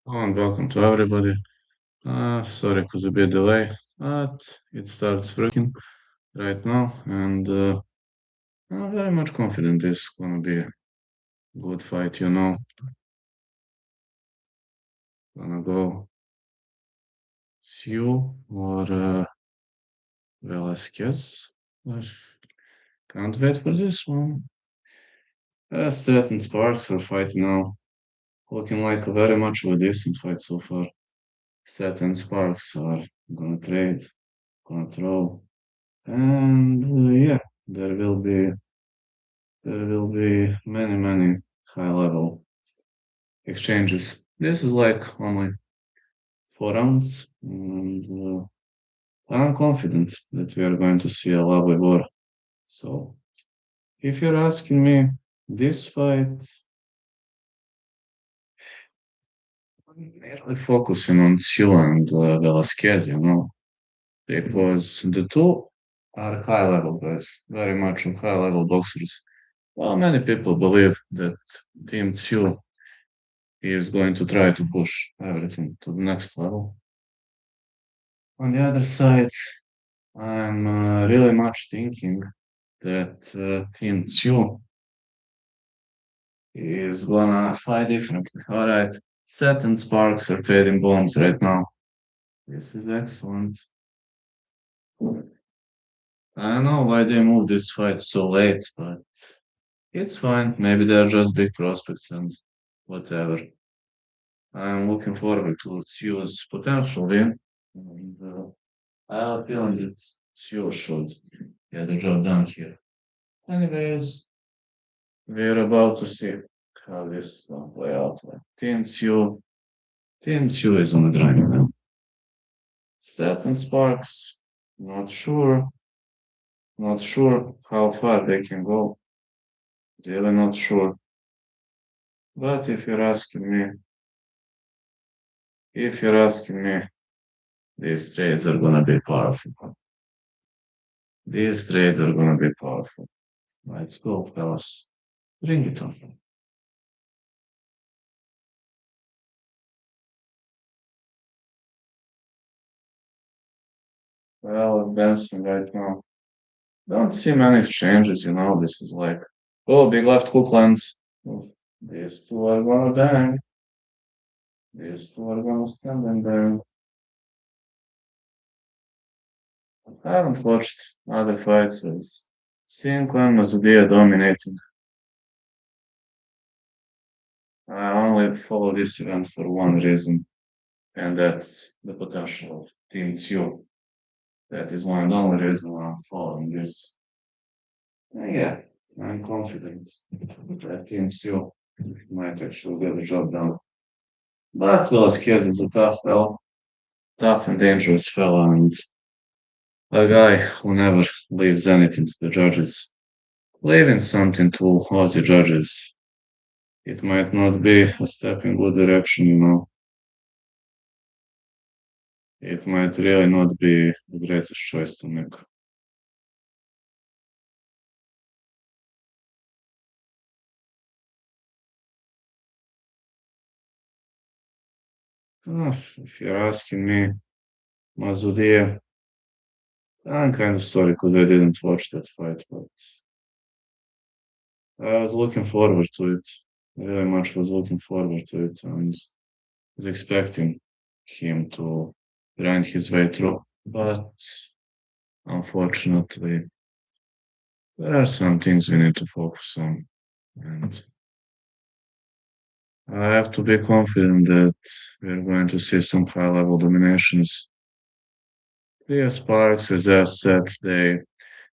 Hello and welcome to everybody. Sorry for the bit delay, but it starts working right now, and I'm very much confident this is gonna be a good fight. Gonna go Tszyu or Velasquez. I can't wait for this one. Seth and Sparks are fighting now, looking like a very much of a decent fight so far. Seth and Sparks are gonna trade, gonna throw, and yeah, there will be there will be many high level exchanges. This is like only 4 rounds, and I'm confident that we are going to see a lovely war. So, if you're asking me, this fight, I'm merely focusing on Tszyu and Velasquez, because the two are high level guys, very much high level boxers. Well, many people believe that Team Tszyu is going to try to push everything to the next level. On the other side, I'm really much thinking that Team Tszyu is gonna fight differently. All right, Seth and Sparks are trading bombs right now. This is excellent. I don't know why they moved this fight so late, but it's fine. Maybe they're just big prospects and whatever. I'm looking forward to Tszyu's potential win. And, I have a feeling that Tszyu should get the job done here. Anyways, we're about to see how this will play out. Team Tszyu is on the grind now. Seth and Sparks, not sure, not sure how far they can go. Really not sure. But if you're asking me, these trades are gonna be powerful. These trades are gonna be powerful. Let's go, fellas. Bring it on. Well, advancing right now. Don't see many exchanges. This is like, oh, big left hook lands. Oh, these two are gonna bang. These two are gonna stand and bang. I haven't watched other fights as seeing Clan Mazudia dominating. I only follow this event for one reason, and that's the potential of Team Tszyu. That is one and only reason why I'm following this. Yeah, I'm confident that Team Tszyu might actually get the job done. But Velasquez is a tough and dangerous fella, and a guy who never leaves anything to the judges. Leaving something to Aussie judges, it might not be a step in good direction. It might really not be the greatest choice to make. If you're asking me, Mazudia, I'm kind of sorry because I didn't watch that fight, but I was looking forward to it. Really much was looking forward to it and was expecting him to grind his way through. But unfortunately, there are some things we need to focus on. And I have to be confident that we're going to see some high level dominations. The Sparks, as I said, they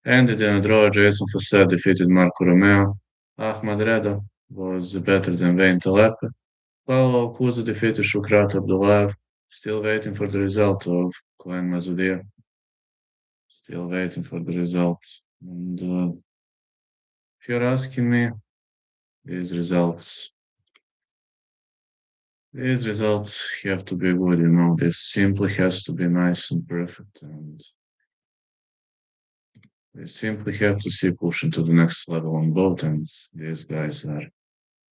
ended in a draw. Jason Facet defeated Marco Romeo. Ahmad Reda was better than Wayne Telepe. Paulo Kuza defeated Shukrat Abdullayev. Still waiting for the result of Glenn Mazudia. Still waiting for the result. And if you're asking me, these results, these results have to be good. This simply has to be nice and perfect. And we simply have to see pushing to the next level on both ends. These guys are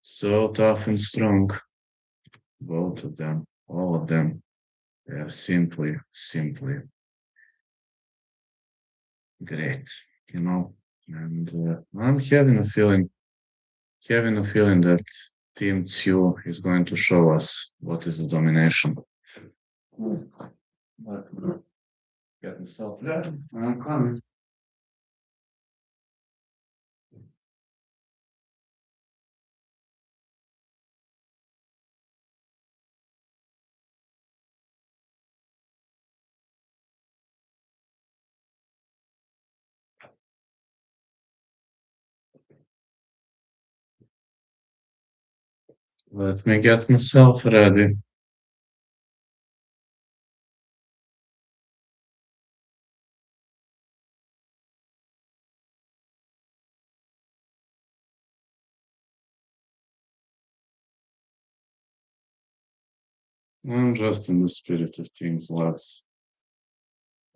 so tough and strong. Both of them, all of them, they are simply great, you know. And I'm having a feeling that Team Tszyu is going to show us what is the domination. Let me get myself ready. I'm coming. Let me get myself ready. I'm just in the spirit of things, lads.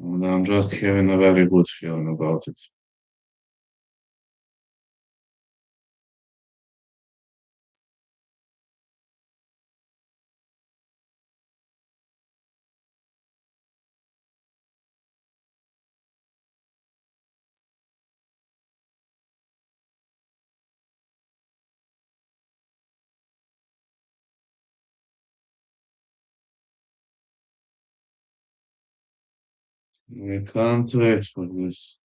And I'm just having a very good feeling about it. We can't wait for this.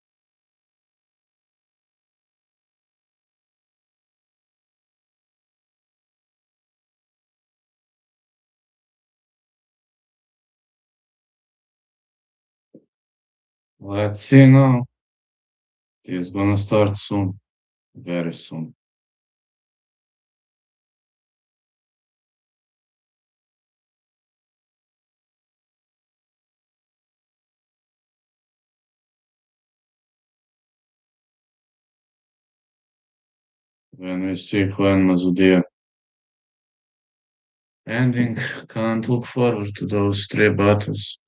Let's see now. It's gonna start soon, very soon. When we see Clan Mazudia ending, can't look forward to those three battles.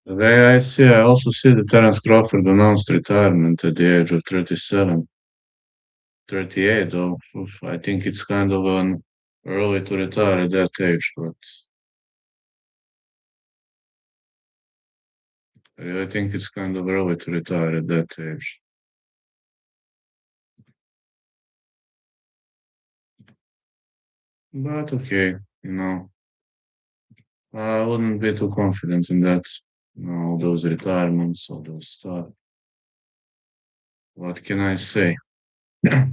The way I also see that Terence Crawford announced retirement at the age of 37, 38 though. Oof, I think it's kind of an early to retire at that age, but I think it's kind of early to retire at that age. But okay, you know, I wouldn't be too confident in that. You know, all those retirements, all those stuff. What can I say? uh,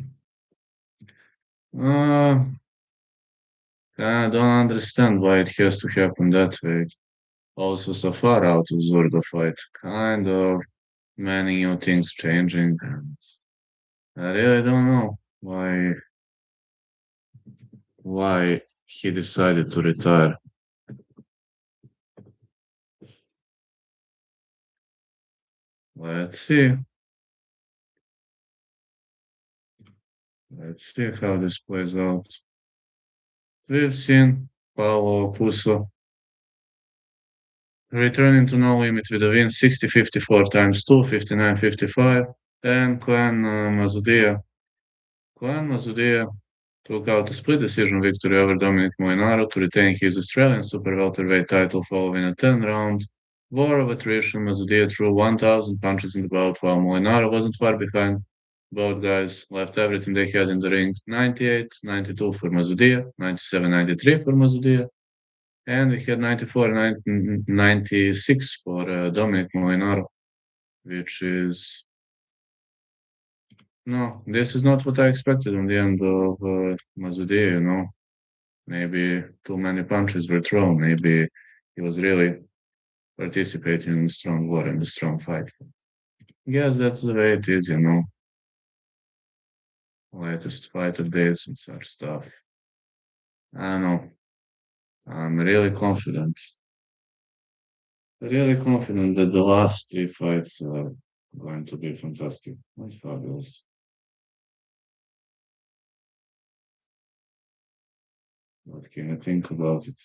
I don't understand why it has to happen that way. Also, so far out of Zorga fight, kind of many new things changing, and I really don't know why he decided to retire. Let's see. Let's see how this plays out. We've seen Paulo Fuso returning to no limit with a win 60-54 times 2, 59-55, and Clan Mazudia took out a split decision victory over Dominic Molinaro to retain his Australian super welterweight title following a 10-round war of attrition. Mazudia threw 1,000 punches in the bout while Molinaro wasn't far behind. Both guys left everything they had in the ring. 98-92 for Mazudia, 97-93 for Mazudia, and we had 94-96 for Dominic Molinaro, which is no, this is not what I expected on the end of Mazudia, you know. Maybe too many punches were thrown. Maybe he was really participating in a strong war and a strong fight. Yes, that's the way it is, you know. latest fight updates and such stuff. I don't know. I'm really confident that the last three fights are going to be fantastic and fabulous. What can you think about it?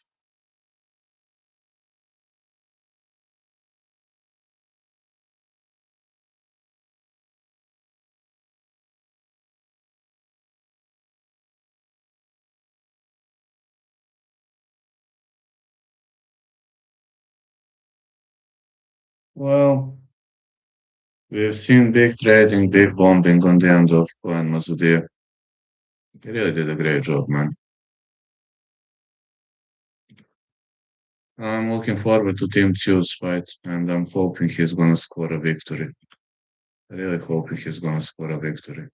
Well, we've seen big trading, big bombing on the end of Clan Mazudir. He really did a great job, man. I'm looking forward to Team Tszyu's fight, and I'm hoping he's gonna score a victory. Really hoping he's gonna score a victory.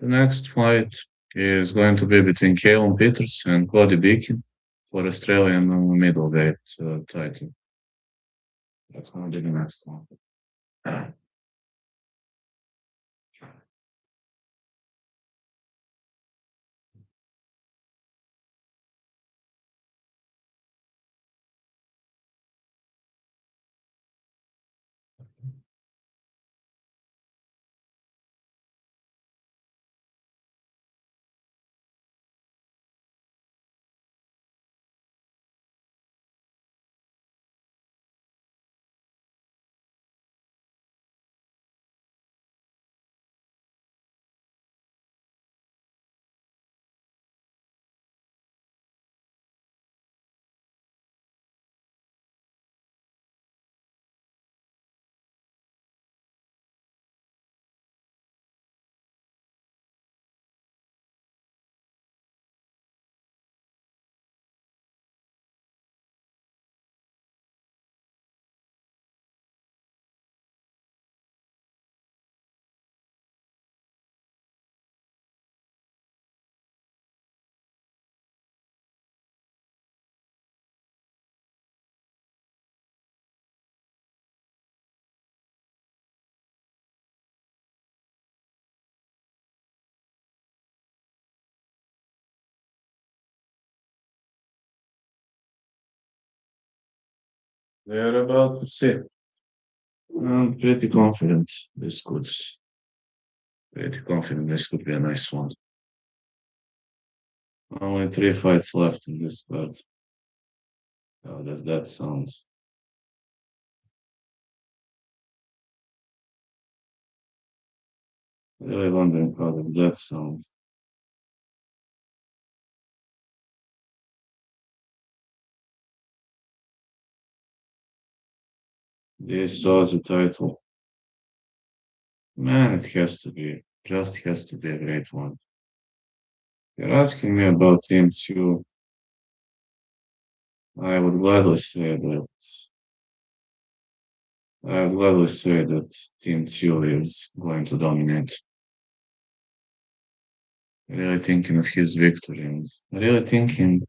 The next fight is going to be between Kalen Peters and Cody Beakin for Australian middleweight title. That's gonna be the next one. We're about to see. I'm pretty confident this could be a nice one. Only three fights left in this card. How does that sound? Really wondering how does that sound. This was the title. Man, it has to be. Just has to be a great one. You're asking me about Team Tszyu. I would gladly say that I would gladly say that Team Tszyu is going to dominate. Really thinking of his victory and really thinking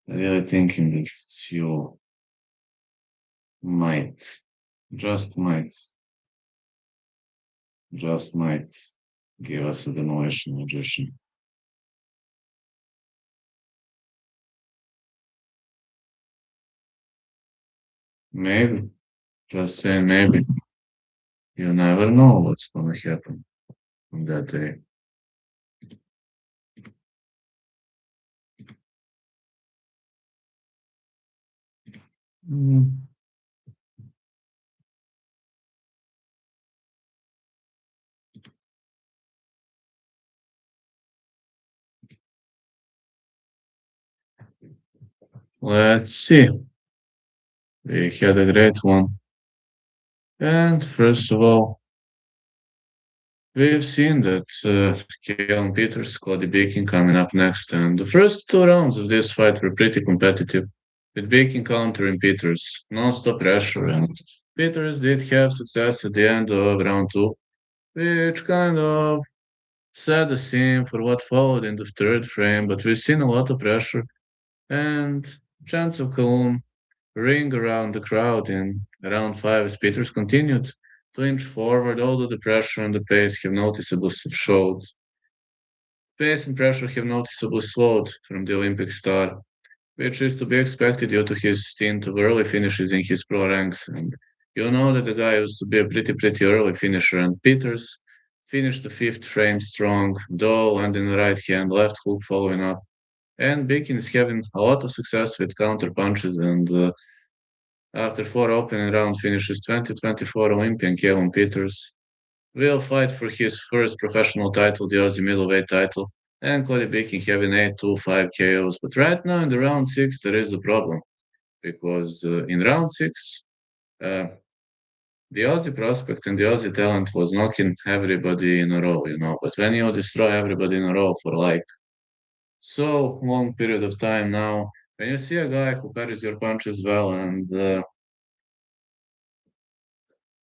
that Tszyu might, just might, just might give us a demolition magician. Maybe, just say maybe. You never know what's gonna happen on that day. Mm, Let's see. We had a great one. And first of all, we've seen that Keon Peters, Cody Baking coming up next. And the first two rounds of this fight were pretty competitive, with Baking countering Peters, non-stop pressure. And Peters did have success at the end of round two, which kind of set the scene for what followed in the third frame. But we've seen a lot of pressure. And Chants of calm ring around the crowd in round five as Peters continued to inch forward, although the pressure and the pace have noticeably showed. Pace and pressure have noticeably slowed from the Olympic star, which is to be expected due to his stint of early finishes in his pro ranks. And you know that the guy used to be a pretty early finisher, and Peters finished the fifth frame strong, dull landing the right hand, left hook following up. And Bikin is having a lot of success with counter punches, and after four opening round finishes, 2024 Olympian Kevin Peters will fight for his first professional title, the Aussie middleweight title, and Cody Bikin having 8-2-5 KOs. But right now in the round six, there is a problem because in round six, uh, the Aussie prospect and the Aussie talent was knocking everybody in a row, you know. But when you destroy everybody in a row for like so long period of time now, when you see a guy who parries your punches well and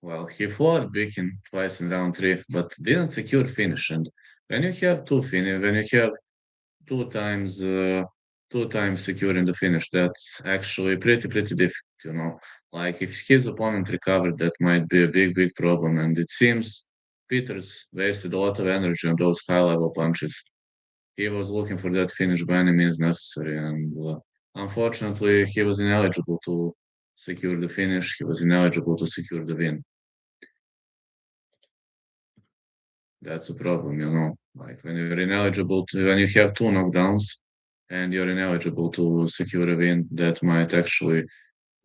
well, he fought Bikin twice in round three, but didn't secure finish. And when you have when you have two times, two times securing the finish, that's actually pretty difficult. You know, like if his opponent recovered, that might be a big problem. And it seems Peters wasted a lot of energy on those high level punches. He was looking for that finish by any means necessary, and unfortunately, he was ineligible to secure the finish. He was ineligible to secure the win. That's a problem, you know. Like when you're ineligible to, when you have two knockdowns and you're ineligible to secure a win, that might actually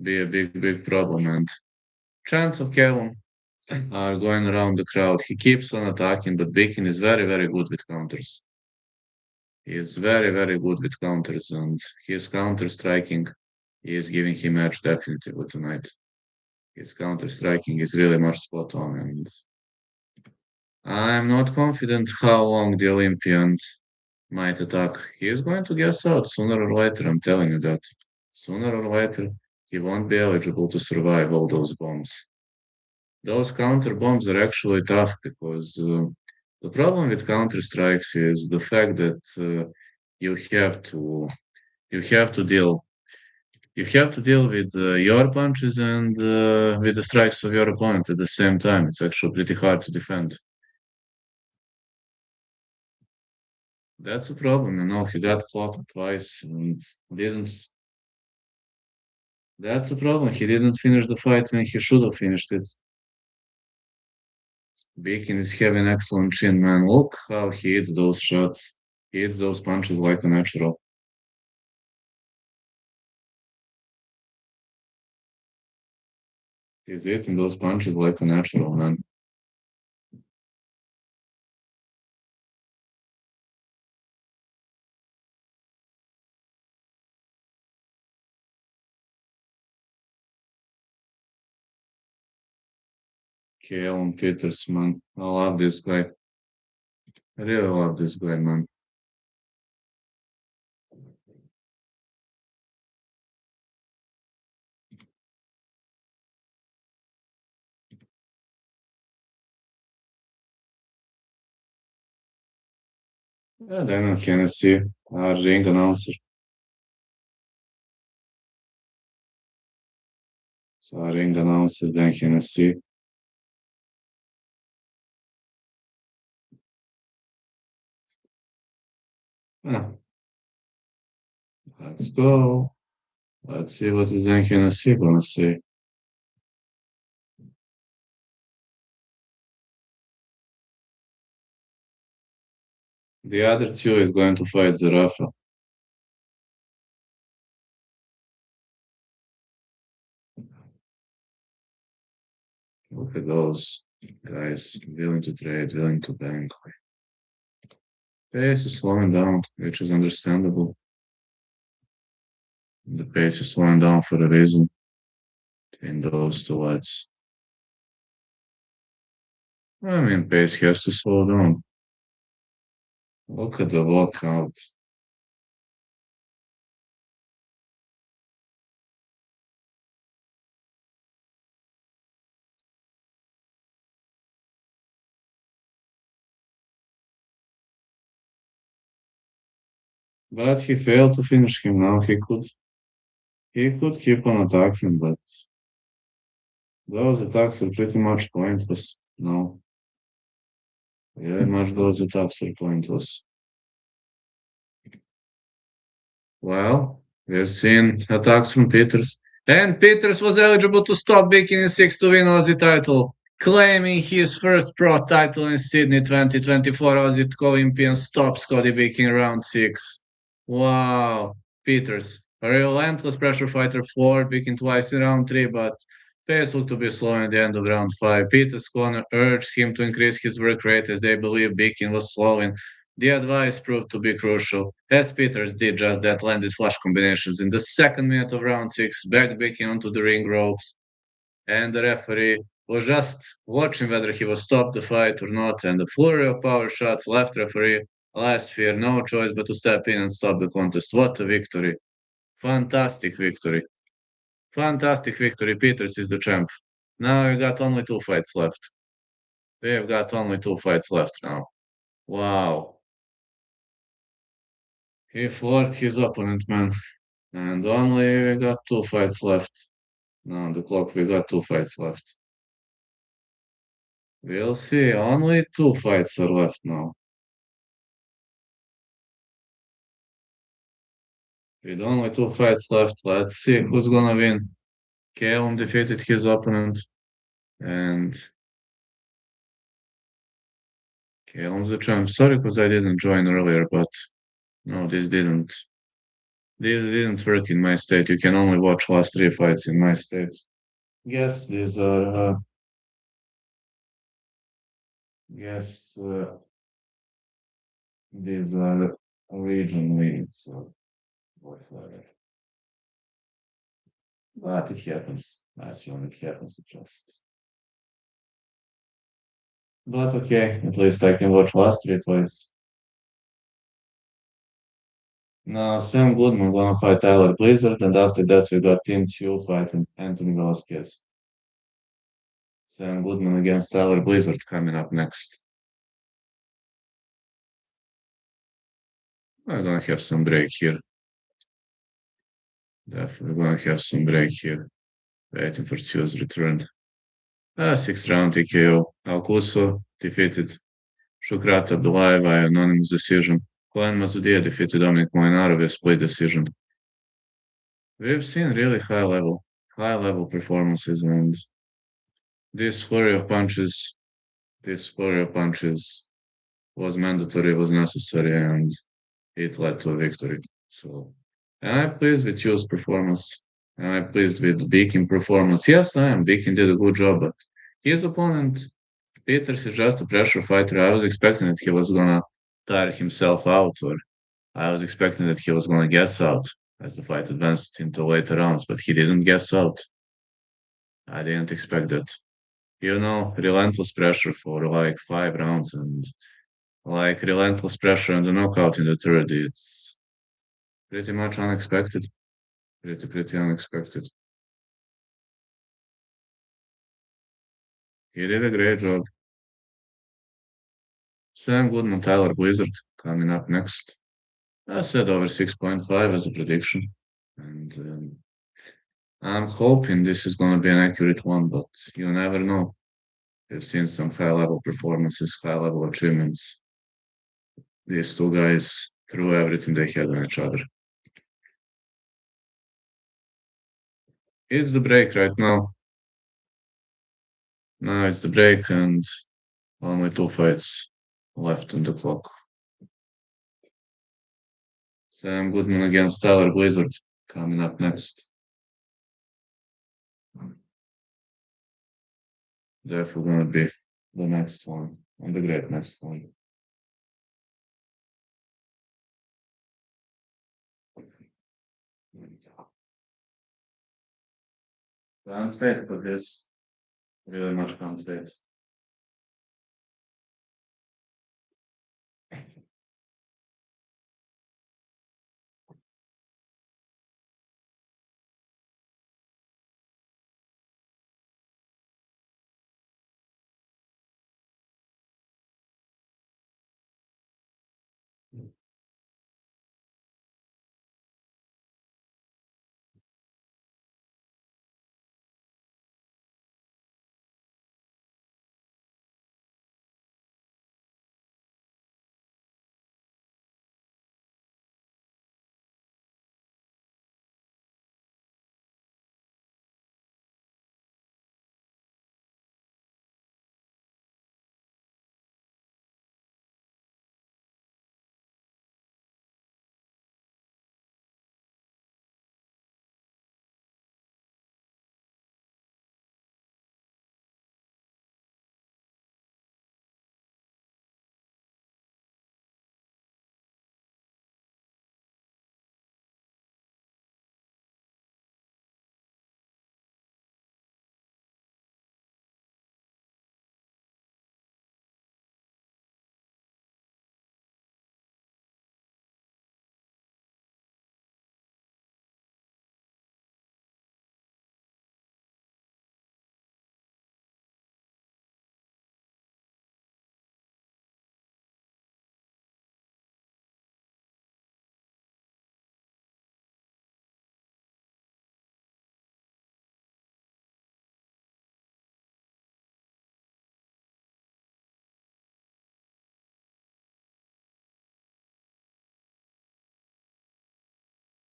be a big problem. And chance of Callum are going around the crowd. He keeps on attacking, but Beacon is very good with counters. He is very good with counters, and his counter striking is giving him edge definitively tonight. His counter striking is really much spot on, and I'm not confident how long the Olympian might attack. He is going to guess out sooner or later, I'm telling you that. Sooner or later, he won't be eligible to survive all those bombs. Those counter bombs are actually tough because the problem with counter strikes is the fact that you have to you have to deal you have to deal with your punches and with the strikes of your opponent at the same time. It's actually pretty hard to defend. That's a problem, you know. He got clocked twice and didn't. That's a problem. He didn't finish the fight when he should have finished it. Beacon is having excellent chin, man. Look how he hits those shots. He hits those punches like a natural. He's hitting those punches like a natural, man. Kalen Peters, man. I love this guy. I really love this guy, man. Yeah, Daniel Hennessy, our ring announcer. So our ring announcer, Dan Hennessy. Ah, let's go. Let's see what is Dan Hennessy gonna say. The other two is going to fight Zarafa. Look at those guys willing to trade, willing to bank. Pace is slowing down, which is understandable. The pace is slowing down for a reason in those two lights. I mean, pace has to slow down. Look at the lockout. But he failed to finish him now. He could. he could keep on attacking, but those attacks are pretty much pointless. No, very much those attacks are pointless. Well, we've seen attacks from Peters. And Peters was eligible to stop Viking in 6 to win Aussie title, claiming his first pro title in Sydney 2024. Aussie Olympian stops Scotty Viking round 6. Wow. Peters, a relentless pressure fighter, floored Viking twice in round 3, but pace looked to be slow in the end of round 5. Peters' corner urged him to increase his work rate as they believed Viking was slowing. The advice proved to be crucial, as Peters did just that, landed flush combinations in the second minute of round 6, backed Viking onto the ring ropes, and the referee was just watching whether he was stopped the fight or not, and the flurry of power shots left referee last fear no choice but to step in and stop the contest. What a victory! Fantastic victory. Fantastic victory. Peters is the champ. Now we got only 2 fights left. We've got only 2 fights left now. Wow. He floored his opponent, man. And only we got 2 fights left. Now on the clock, we got 2 fights left. We'll see. Only 2 fights are left now. With only 2 fights left, let's see who's gonna win. Calum defeated his opponent, and Calum's the champ. Sorry, because I didn't join earlier, but no, this didn't. This didn't work in my state. You can only watch last 3 fights in my state. Yes, these are. Yes, these are region leagues. So whatever. But it happens. I assume it happens. It just. But okay, at least I can watch last 3 fights. Now Sam Goodman gonna fight Tyler Blizzard, and after that we got Team Tszyu fighting Anthony Velasquez. Sam Goodman against Tyler Blizzard coming up next. I'm gonna have some break here. Definitely gonna have some break here. Waiting for Tszyu's return. 6th round TKO. Alcuso defeated Shukrat Abdullayev by anonymous decision. Glenn Mazudia defeated Dominic Molinaro via split decision. We've seen really high level performances, and this flurry of punches, this flurry of punches was mandatory, was necessary, and it led to a victory. So, am I pleased with Tszyu's performance? Am I pleased with Beakin performance? Yes, I am. Beakin did a good job, but his opponent, Peters, is just a pressure fighter. I was expecting that he was gonna tire himself out, or I was expecting that he was gonna guess out as the fight advanced into later rounds, but he didn't guess out. I didn't expect that. Relentless pressure for like 5 rounds and like relentless pressure and a knockout in the third. It's pretty much unexpected. Pretty unexpected. He did a great job. Sam Goodman, Tyler Blizzard coming up next. I said over 6.5 as a prediction. And I'm hoping this is going to be an accurate one, but you never know. We've seen some high level performances, high level achievements. These two guys threw everything they had on each other. It's the break right now. Now it's the break, and only 2 fights left on the clock. Sam Goodman against Tyler Blizzard coming up next. Definitely going to be the next one, and the great next one. Can't wait for this. Really much can't wait.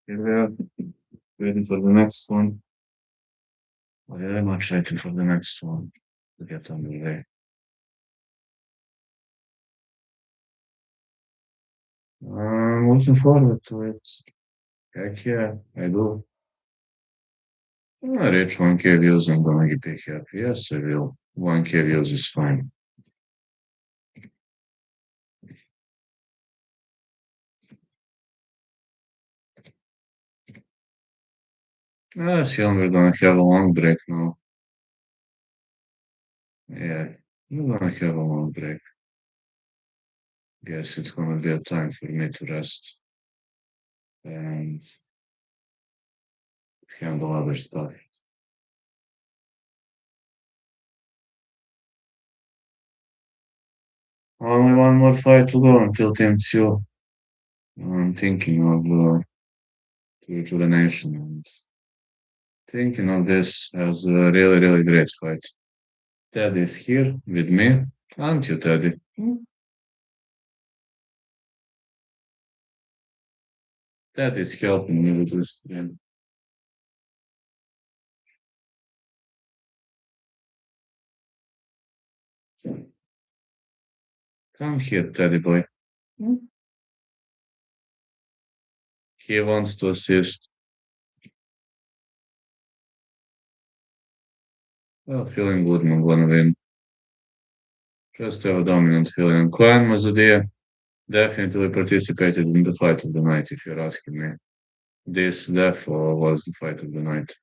Here we are, waiting for the next one. Very much waiting for the next one to get on the way. I'm looking forward to it. Heck yeah, I do. I reach 1K views, I'm gonna be happy. Yes, I will. 1K views is fine. I assume we're gonna have a long break now. Yeah, we're gonna have a long break. Guess it's gonna be a time for me to rest and handle other stuff. Only one more fight to go until Team Tszyu. I'm thinking of rejuvenation and thinking of this as a really, really great fight. Teddy is here with me. Aren't you, Teddy? Teddy is helping me with this game. Come here, Teddy boy. He wants to assist. Well, feeling Goodman gonna win. Just have a dominant feeling. Clan Mazudia definitely participated in the fight of the night, if you're asking me. This therefore was the fight of the night.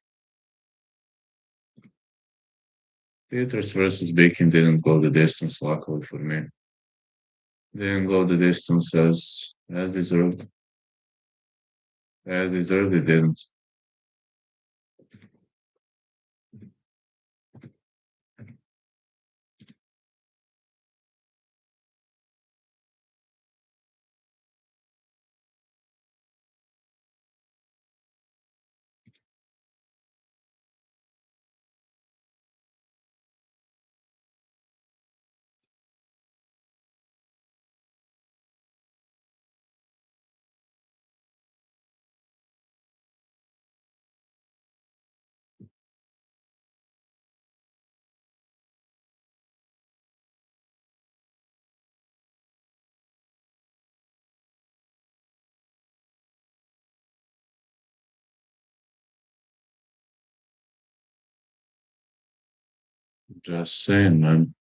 Peters versus Bacon didn't go the distance, luckily for me. Didn't go the distance as deserved. As deserved, it didn't. Just saying, man.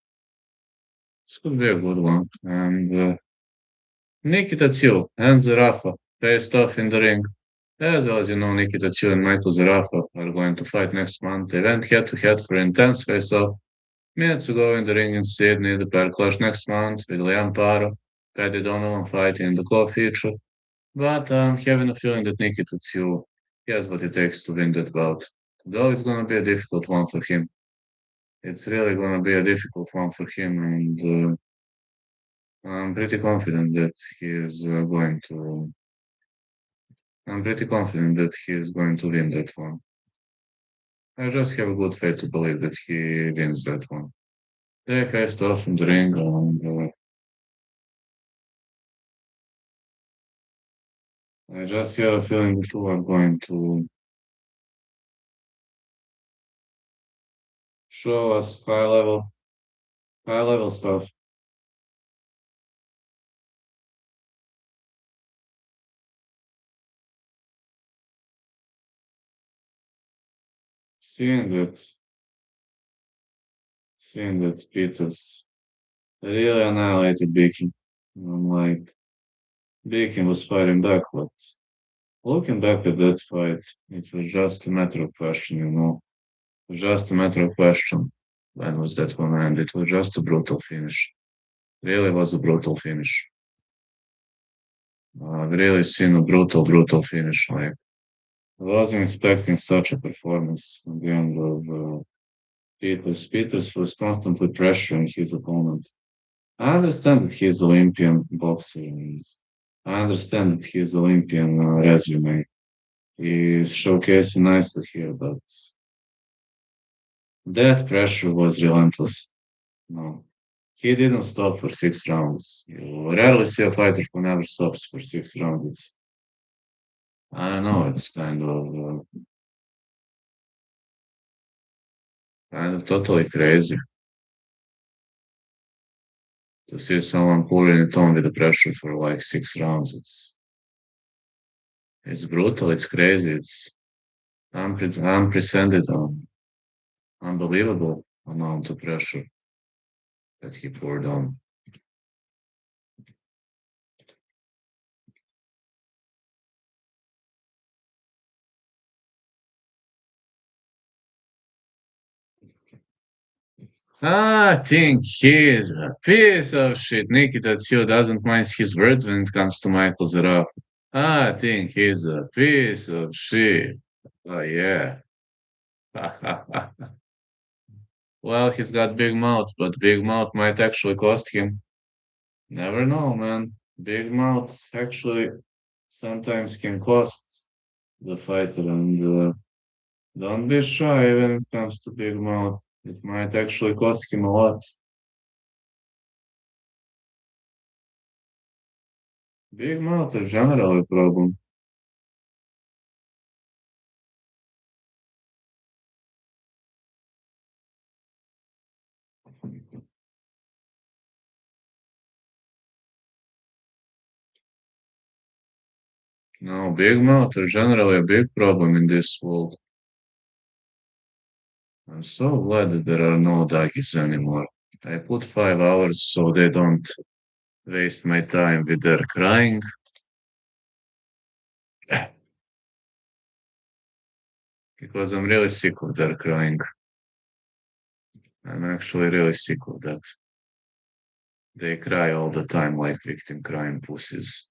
This could be a good one. And Nikita Tszyu and Zarafa faced off in the ring. As well as you know, Nikita Tszyu and Michael Zarafa are going to fight next month. They went head to head for intense face off. Minutes ago in the ring in Sydney, the pair clash next month with Liam Paro, Paddy Donovan fighting in the co-feature. But I'm having a feeling that Nikita Tszyu has what it takes to win that bout. Though it's going to be a difficult one for him. It's really going to be a difficult one for him, and I'm pretty confident that he is going to. I'm pretty confident that he is going to win that one. I just have a good faith to believe that he wins that one. They faced off in the ring, and I just have a feeling the two are going to show us high level stuff. Seeing that, seeing that Peters really annihilated Beacon. I'm like, Beacon was fighting back, but looking back at that fight, it was just a matter of question, you know. It was just a matter of question. When was that one end? It was just a brutal finish. Really was a brutal finish. I've really seen a brutal, brutal finish. Like, I wasn't expecting such a performance at the end of Peters. Peters was constantly pressuring his opponent. I understand that he's Olympian boxing. I understand that he's Olympian resume. He's showcasing nicely here, but that pressure was relentless. No, he didn't stop for 6 rounds. You rarely see a fighter who never stops for 6 rounds. I don't know. It's kind of totally crazy to see someone pulling it on with the pressure for like 6 rounds. It's brutal. It's crazy. It's unprecedented, unbelievable amount of pressure that he poured on. I think he is a piece of shit. Nikita Tszyu doesn't mind his words when it comes to Michael Zeraf. I think he's a piece of shit. Oh, yeah. Well, he's got big mouth, but big mouth might actually cost him. Never know, man. Big mouths actually sometimes can cost the fighter, and don't be shy when it comes to big mouth. It might actually cost him a lot. Big mouth are generally a problem. No, big mouth are generally a big problem in this world. I'm so glad that there are no doggies anymore. I put 5 hours so they don't waste my time with their crying. Because I'm really sick of their crying. I'm actually really sick of that. They cry all the time like victim crying pussies.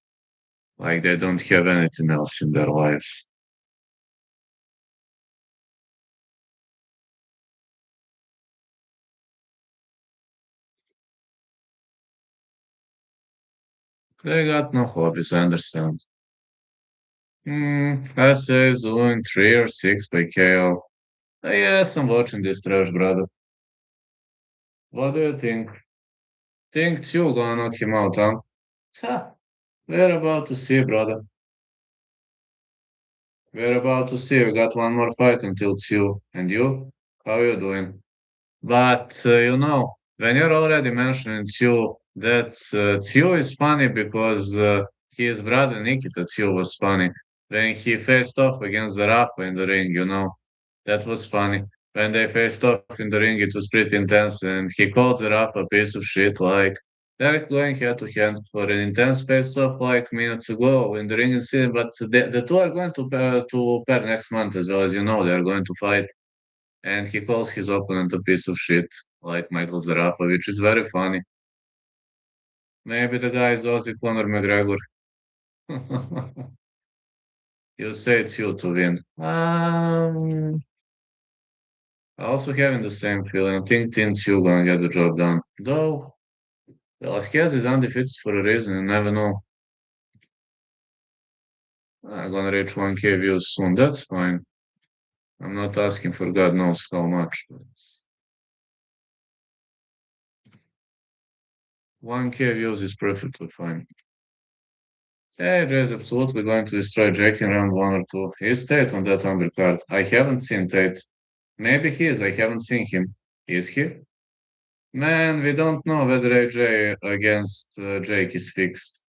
Like they don't have anything else in their lives. They got no hobbies, I understand. I say Zoo 3 or 6 by KO. Yes, I'm watching this trash, brother. What do you think? Think Tszyu gonna knock him out, huh? Ha! We're about to see, brother. We're about to see. We got one more fight until Tszyu. And you? How you doing? But when you're already mentioning Tszyu, that Tszyu is funny because his brother Nikita Tszyu was funny when he faced off against Zarafa in the ring. That was funny. When they faced off in the ring, it was pretty intense, and he called Zarafa a piece of shit. Like they're going head to head for an intense face-off like minutes ago in the ring and scene. But the two are going to pair next month as well, as you know. They're going to fight, and he calls his opponent a piece of shit, like Michael Zarafa, which is very funny. Maybe the guy is Aussie Conor McGregor. You say it's you to win. I also having the same feeling. I think Team 2 gonna get the job done. Though Velasquez is undefeated for a reason. You never know. I'm gonna reach 1K views soon. That's fine. I'm not asking for God knows how much. 1K views is perfectly fine. Yeah, Jay is absolutely going to destroy Jake in round 1 or 2. He's Tate on that undercard. I haven't seen Tate. Maybe he is. I haven't seen him. Is he? Man, we don't know whether AJ against Jake is fixed.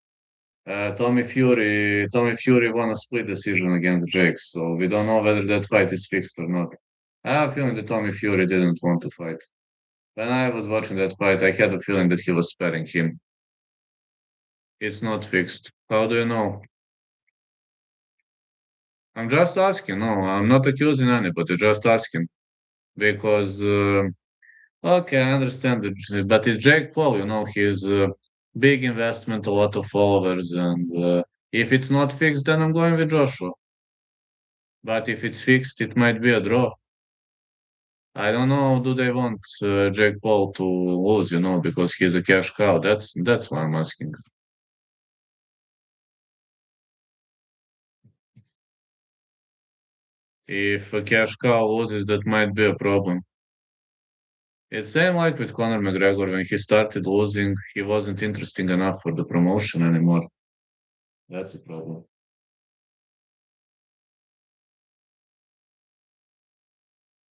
Tommy Fury won a split decision against Jake, so we don't know whether that fight is fixed or not. I have a feeling that Tommy Fury didn't want to fight. When I was watching that fight, I had a feeling that he was sparing him. It's not fixed. How do you know? I'm just asking. No, I'm not accusing anybody. Just asking because okay, I understand it, but it's Jake Paul. He's a big investment, a lot of followers, and if it's not fixed, then I'm going with Joshua. But if it's fixed, it might be a draw. I don't know. Do they want Jake Paul to lose? Because he's a cash cow. That's why I'm asking. If a cash cow loses, that might be a problem. It's same like with Conor McGregor. When he started losing, he wasn't interesting enough for the promotion anymore. That's a problem.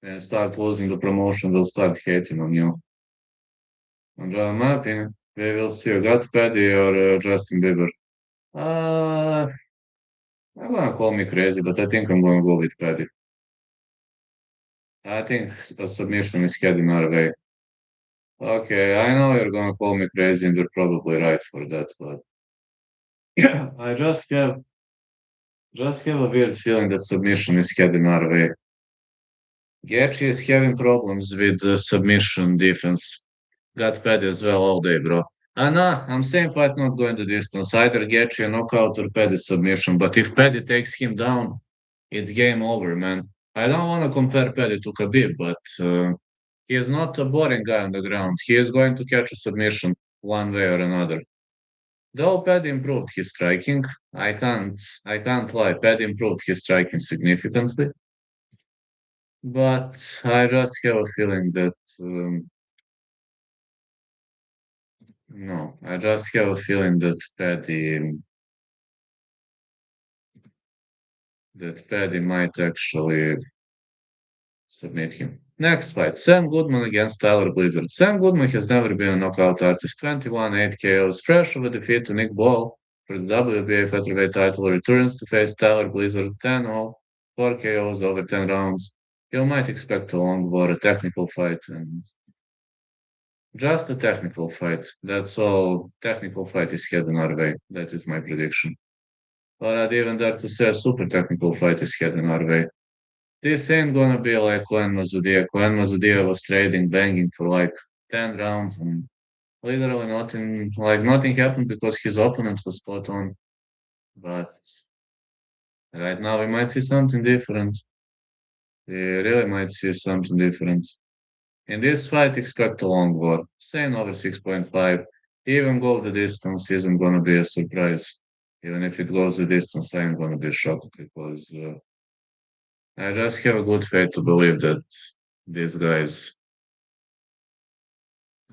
and start losing the promotion, they'll start hating on you. And in my opinion, we will see you got Paddy or Justin Bieber. Uh, I'm gonna call me crazy, but I think I'm gonna go with Paddy. I think a submission is heading our way. Okay, I know you're gonna call me crazy, and you're probably right for that, but I just have a weird feeling that submission is heading our way. Gaethje is having problems with the submission defense. Got Paddy as well all day, bro. I'm saying fight not going the distance. Either Gaethje knockout or Paddy submission. But if Paddy takes him down, it's game over, man. I don't want to compare Paddy to Khabib, but he is not a boring guy on the ground. He is going to catch a submission one way or another. Though Paddy improved his striking, I can't lie. Paddy improved his striking significantly, but I just have a feeling that no, I just have a feeling that Paddy might actually submit him. Next fight, Sam Goodman against Tyler Blizzard. Sam Goodman has never been a knockout artist. 21 8 KOs, fresh of a defeat to Nick Ball for the WBA featherweight title, returns to face Tyler Blizzard 10-0, 4 KOs over 10 rounds. You might expect a long war, a technical fight, and just a technical fight. That's all. Technical fight is heading our way. That is my prediction. But I'd even dare to say a super technical fight is heading our way. This ain't gonna be like when Mazudia. When Mazudia was trading, banging for like 10 rounds, and literally nothing happened because his opponent was spot on. But right now we might see something different. We really might see something different. In this fight, expect a long war. Saying over 6.5, even go the distance isn't gonna be a surprise. Even if it goes the distance, I ain't gonna be shocked because I just have a good faith to believe that these guys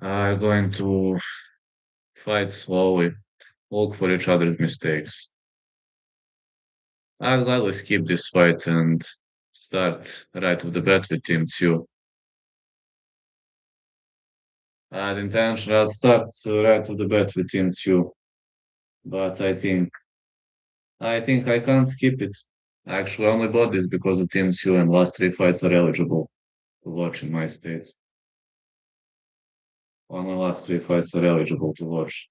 are going to fight slowly, look for each other's mistakes. I'd gladly skip this fight and start right off the bat with Team Tszyu. I'd start right off the bat with Team Tszyu, but I think I can't skip it. I actually only bought it because the Team Tszyu and last three fights are eligible to watch in my state. Only last three fights are eligible to watch.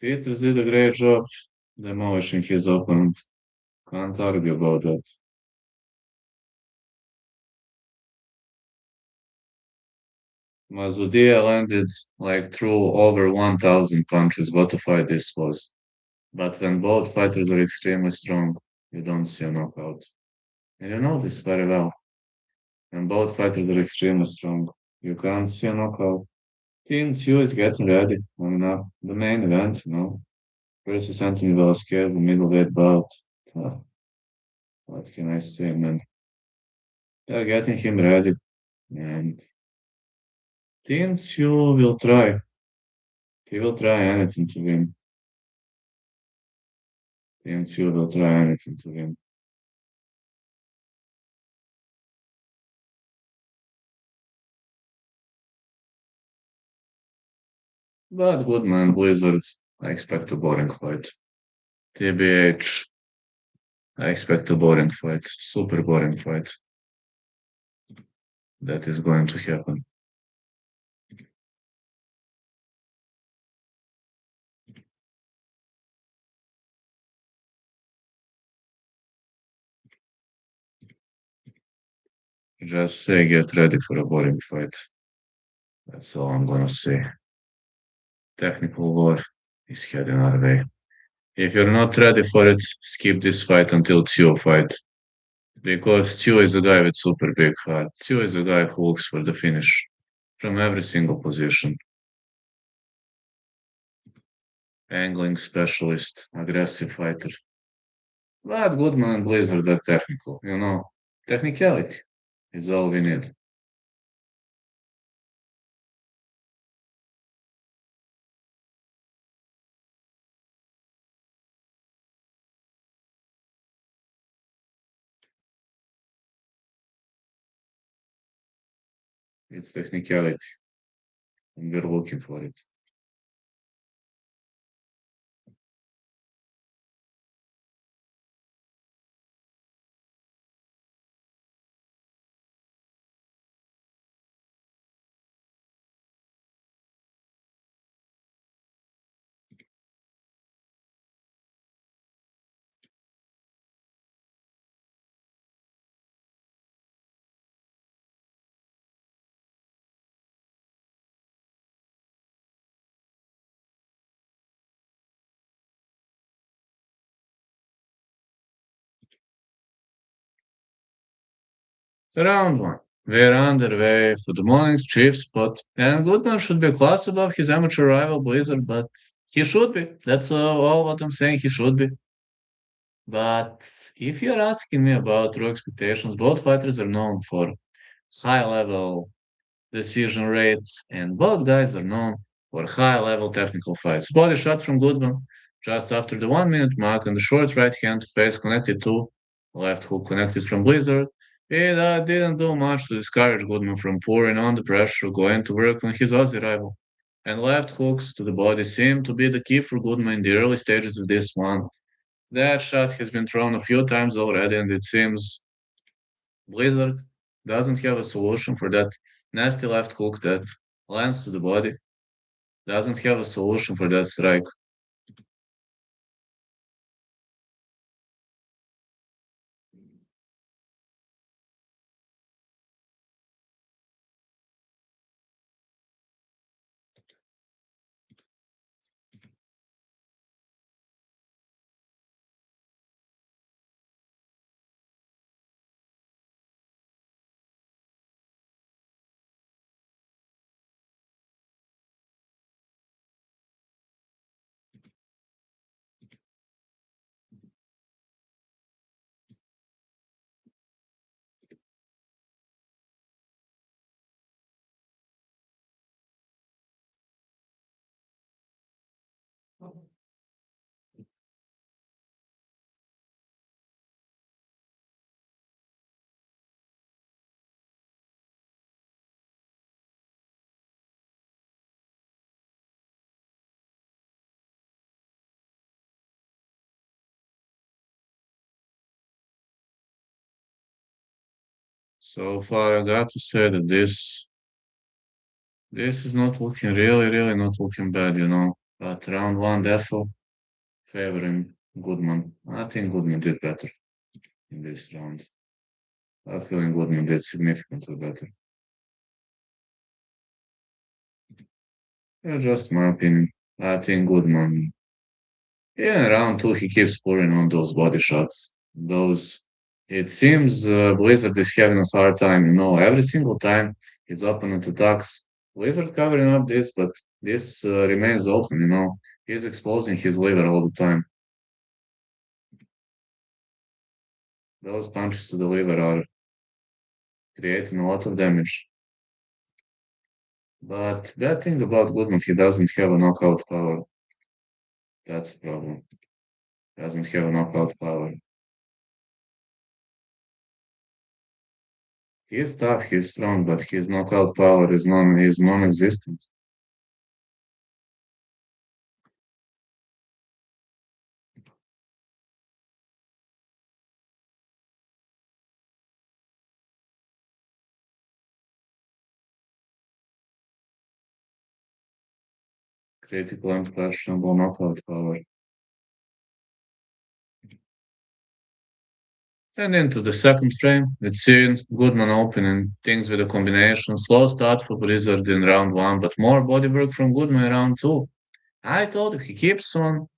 Peters did a great job demolishing his opponent. Can't argue about that. Mazudia landed like through over 1,000 punches. What a fight this was. But when both fighters are extremely strong, you don't see a knockout. And you know this very well. When both fighters are extremely strong, you can't see a knockout. Team 2 is getting ready. Coming up, the main event, versus Anthony Velasquez, the middleweight bout. Uh, what can I say, man? They're getting him ready. And Team 2 will try. He will try anything to win. Team 2 will try anything to win. But Goodman, Blizzard, I expect a boring fight. TBH, I expect a boring fight. Super boring fight. That is going to happen. Just say get ready for a boring fight. That's all I'm gonna say. Technical war is heading our way. If you're not ready for it, skip this fight until Tszyu fight. Because Tszyu is a guy with super big heart. Tszyu is a guy who looks for the finish from every single position. angling specialist, aggressive fighter. But Goodman and Blizzard are technical, you know. Technicality is all we need. It's technicality, and we're looking for it. So round one. We're underway for the morning's chief spot, and Goodman should be a class above his amateur rival Blizzard, but he should be. That's all what I'm saying. He should be. But if you're asking me about true expectations, both fighters are known for high level decision rates, and both guys are known for high level technical fights. Body shot from Goodman just after the 1 minute mark, and the short right hand to face connected to left hook connected from Blizzard. It didn't do much to discourage Goodman from pouring on the pressure, going to work on his Aussie rival. And left hooks to the body seem to be the key for Goodman in the early stages of this one. That shot has been thrown a few times already, and it seems Blizzard doesn't have a solution for that nasty left hook that lands to the body. Doesn't have a solution for that strike. So far, I got to say that this is not looking really not looking bad, you know. But round one, therefore, favoring Goodman. I think Goodman did better in this round. I'm feeling Goodman did significantly better. Yeah, just my opinion. I think Goodman. Yeah, in round two, he keeps pouring on those body shots. Those. It seems Blizzard is having a hard time, you know, every single time his opponent attacks. Blizzard covering up this, but this remains open, you know. He's exposing his liver all the time. Those punches to the liver are creating a lot of damage. But bad thing about Goodman, he doesn't have a knockout power. That's a problem. Doesn't have a knockout power. He's tough, he's strong, but his knockout power is non-existent. Critical and questionable knockout power. And into the second frame, it's seen Goodman opening things with a combination. Slow start for Blizzard in round one, but more body work from Goodman in round two. I told you, he keeps on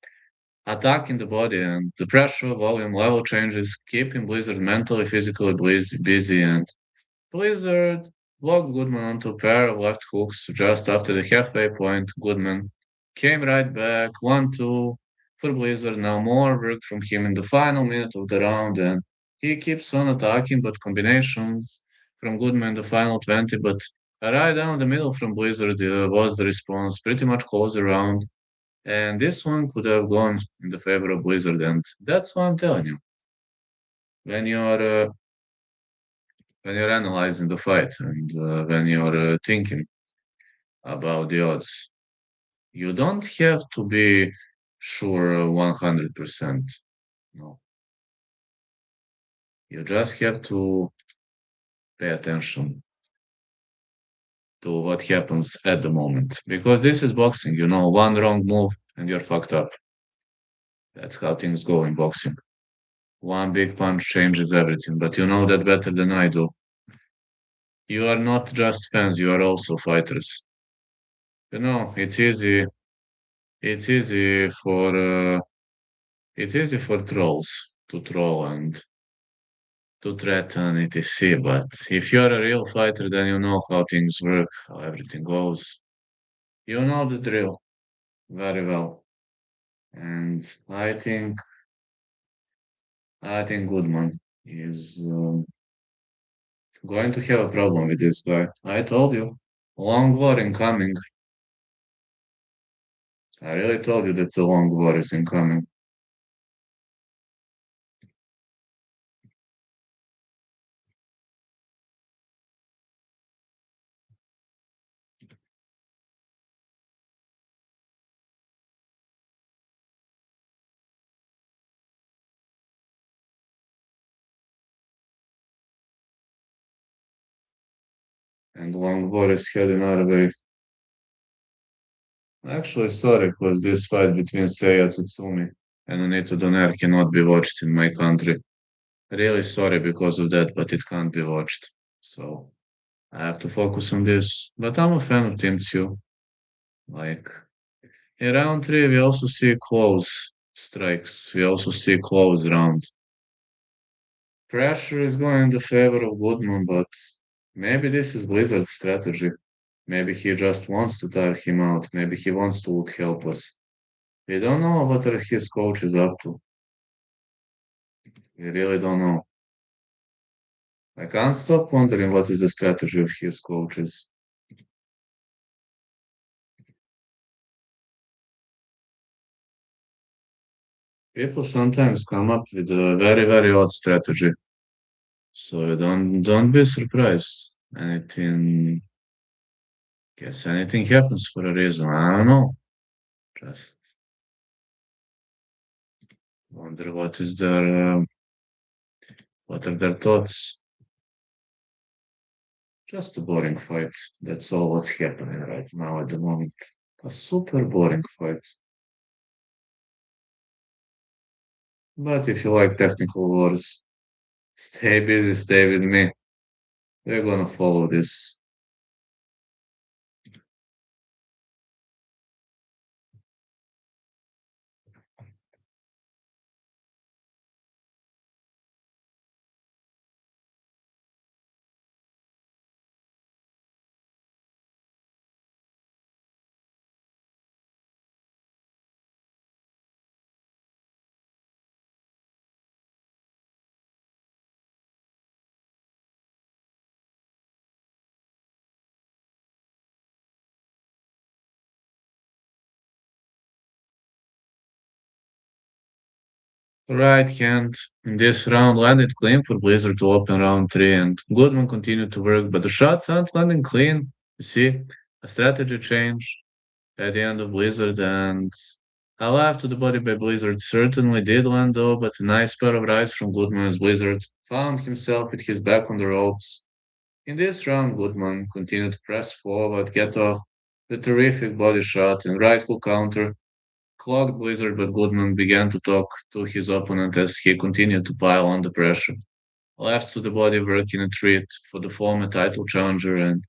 attacking the body, and the pressure, volume, level changes, keeping Blizzard mentally, physically busy. And Blizzard blocked Goodman onto a pair of left hooks just after the halfway point. Goodman came right back, 1-2 for Blizzard. Now more work from him in the final minute of the round, and he keeps on attacking, but combinations from Goodman in the final 20. But right down the middle from Blizzard was the response, pretty much close around. And this one could have gone in the favor of Blizzard, and that's what I'm telling you. When you're uh, when you're analyzing the fight and when you're thinking about the odds, you don't have to be sure 100%. No, you just have to pay attention to what happens at the moment because this is boxing. One wrong move and you're fucked up. That's how things go in boxing. One big punch changes everything, but you know that better than I do. You are not just fans, you are also fighters. It's easy. It's easy for it's easy for trolls to troll and to threaten etc. But if you're a real fighter, then you know how things work, how everything goes. You know the drill very well. And I think Goodman is going to have a problem with this guy. I told you, long war incoming. I really told you that the long war is incoming. And long war is heading our way. Actually, sorry, because this fight between Seiya Tsutsumi and Anita Donaire cannot be watched in my country. Really sorry because of that, but it can't be watched. So I have to focus on this. But I'm a fan of Team Tszyu. Like in round three, we also see close strikes. We also see close round. Pressure is going in the favor of Goodman, but maybe this is Blizzard's strategy. Maybe he just wants to tire him out. Maybe he wants to look helpless. We don't know what are his coaches up to. We really don't know. I can't stop wondering what is the strategy of his coaches. People sometimes come up with a very, very odd strategy. So don't be surprised. Anything happens for a reason. I don't know. Just wonder what are their thoughts. Just a boring fight. That's all what's happening right now at the moment. A super boring fight. But if you like technical wars, stay busy, stay with me. We're gonna follow this. Right hand in this round landed clean for Blizzard to open round three, and Goodman continued to work, but the shots aren't landing clean. You see, a strategy change at the end of Blizzard, and a laugh to the body by Blizzard certainly did land though, but a nice pair of rights from Goodman as Blizzard found himself with his back on the ropes. In this round, Goodman continued to press forward, get off the terrific body shot and right hook counter clogged Blizzard, but Goodman began to talk to his opponent as he continued to pile on the pressure. Left to the body work in a treat for the former title challenger, and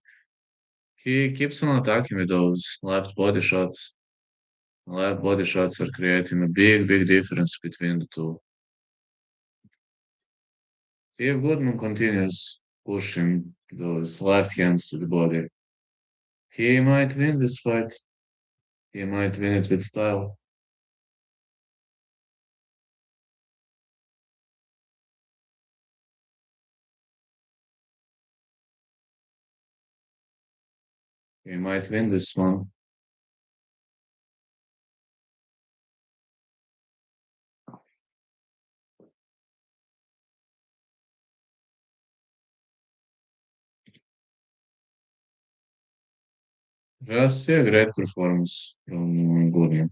he keeps on attacking with those left body shots. Left body shots are creating a big, big difference between the two. If Goodman continues pushing those left hands to the body, he might win this fight. He might win it with style. He might win this one. Just a great performance from Goodman.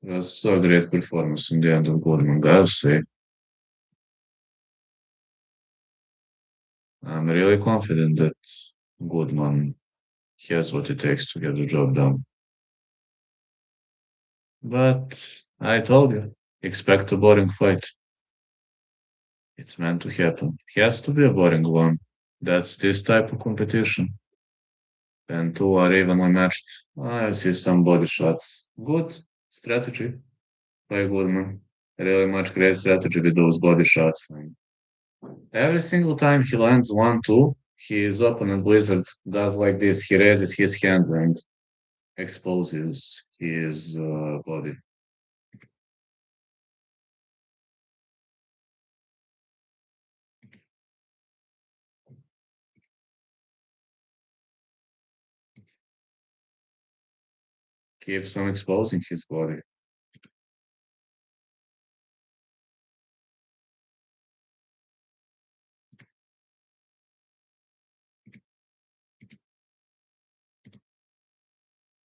Just a great performance in the end of Goodman, gotta say. I'm really confident that Goodman has what it takes to get the job done. But I told you, expect a boring fight. It's meant to happen. Has to be a boring one. That's this type of competition. And two are evenly matched. I see some body shots. Good strategy by Goodman. Really much great strategy with those body shots. And every single time he lands 1-2, his opponent Blizzard does like this. He raises his hands and exposes his body. Keeps on exposing his body.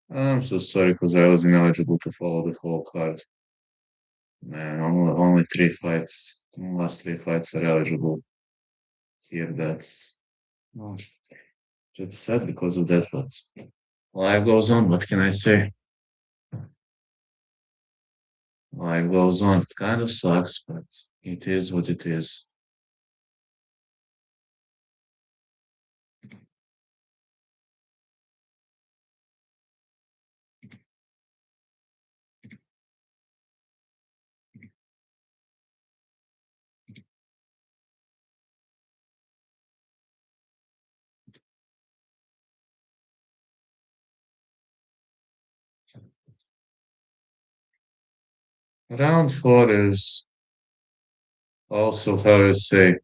I'm so sorry because I was ineligible to follow the whole card. Man, only three fights. Last three fights are eligible here. Well, just sad because of that, but life goes on. What can I say? Life goes on. It kind of sucks, but it is what it is. Round four is also, how you say,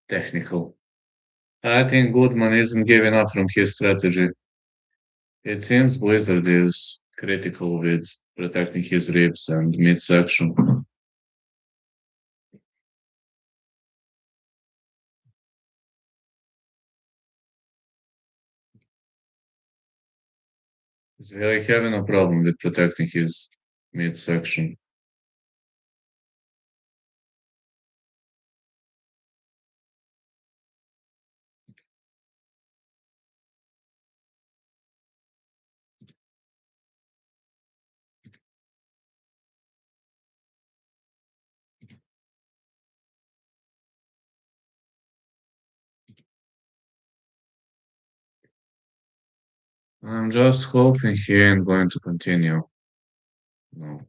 technical. I think Goodman isn't giving up from his strategy. It seems Blizzard is critical with protecting his ribs and midsection. He's really having a problem with protecting his midsection. I'm just hoping he ain't going to continue. No,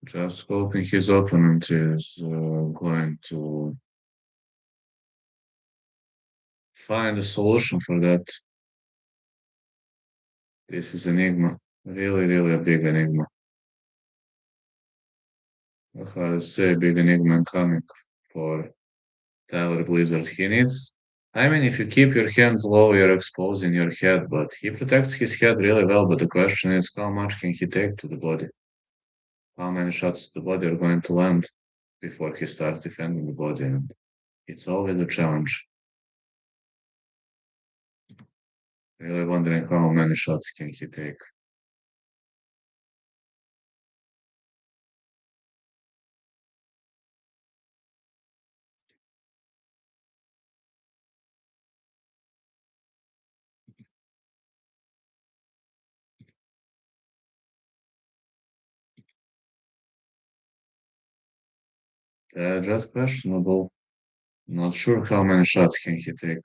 just hoping his opponent is going to find a solution for that. This is enigma, really, really a big enigma. How to say, big enigma coming for Tyler Blizzard. He needs. I mean, if you keep your hands low, you're exposing your head, but he protects his head really well. But the question is, how much can he take to the body? How many shots to the body are going to land before he starts defending the body? And it's always a challenge. Really wondering how many shots can he take. Just questionable. Not sure how many shots can he take.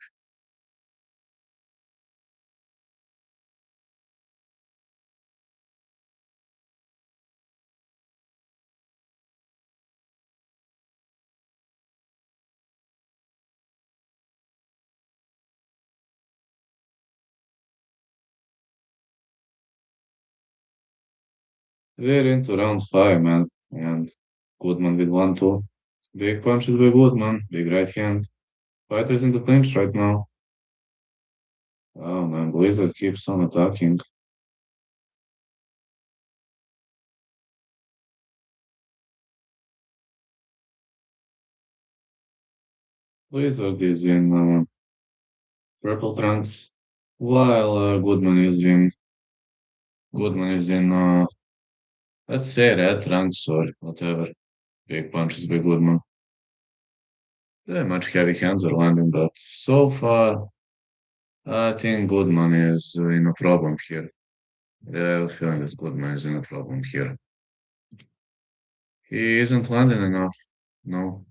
We're into round five, man. And Goodman with 1-2. Big punches by Goodman. Big right hand. Fighters in the clinch right now. Oh man, Blizzard keeps on attacking. Blizzard is in purple trunks, while Goodman is in let's say red trunks or whatever. Big punches by Goodman. Very much heavy hands are landing, but so far I think Goodman is in a problem here. Yeah, I have a feeling that Goodman is in a problem here. He isn't landing enough. No,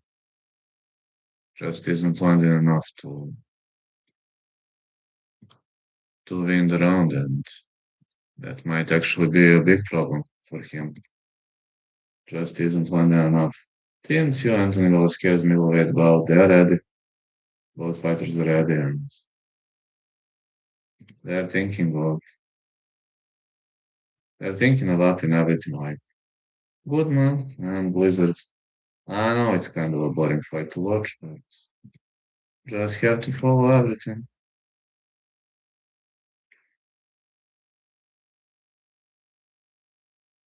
just isn't landing enough to win the round, and that might actually be a big problem for him. Just isn't landing enough. Team Tszyu, Anthony Velasquez, middleweight bout, they are ready. Both fighters are ready, and they're thinking of they're thinking of up and everything like Goodman and Blizzard. I know it's kind of a boring fight to watch, but just have to follow everything.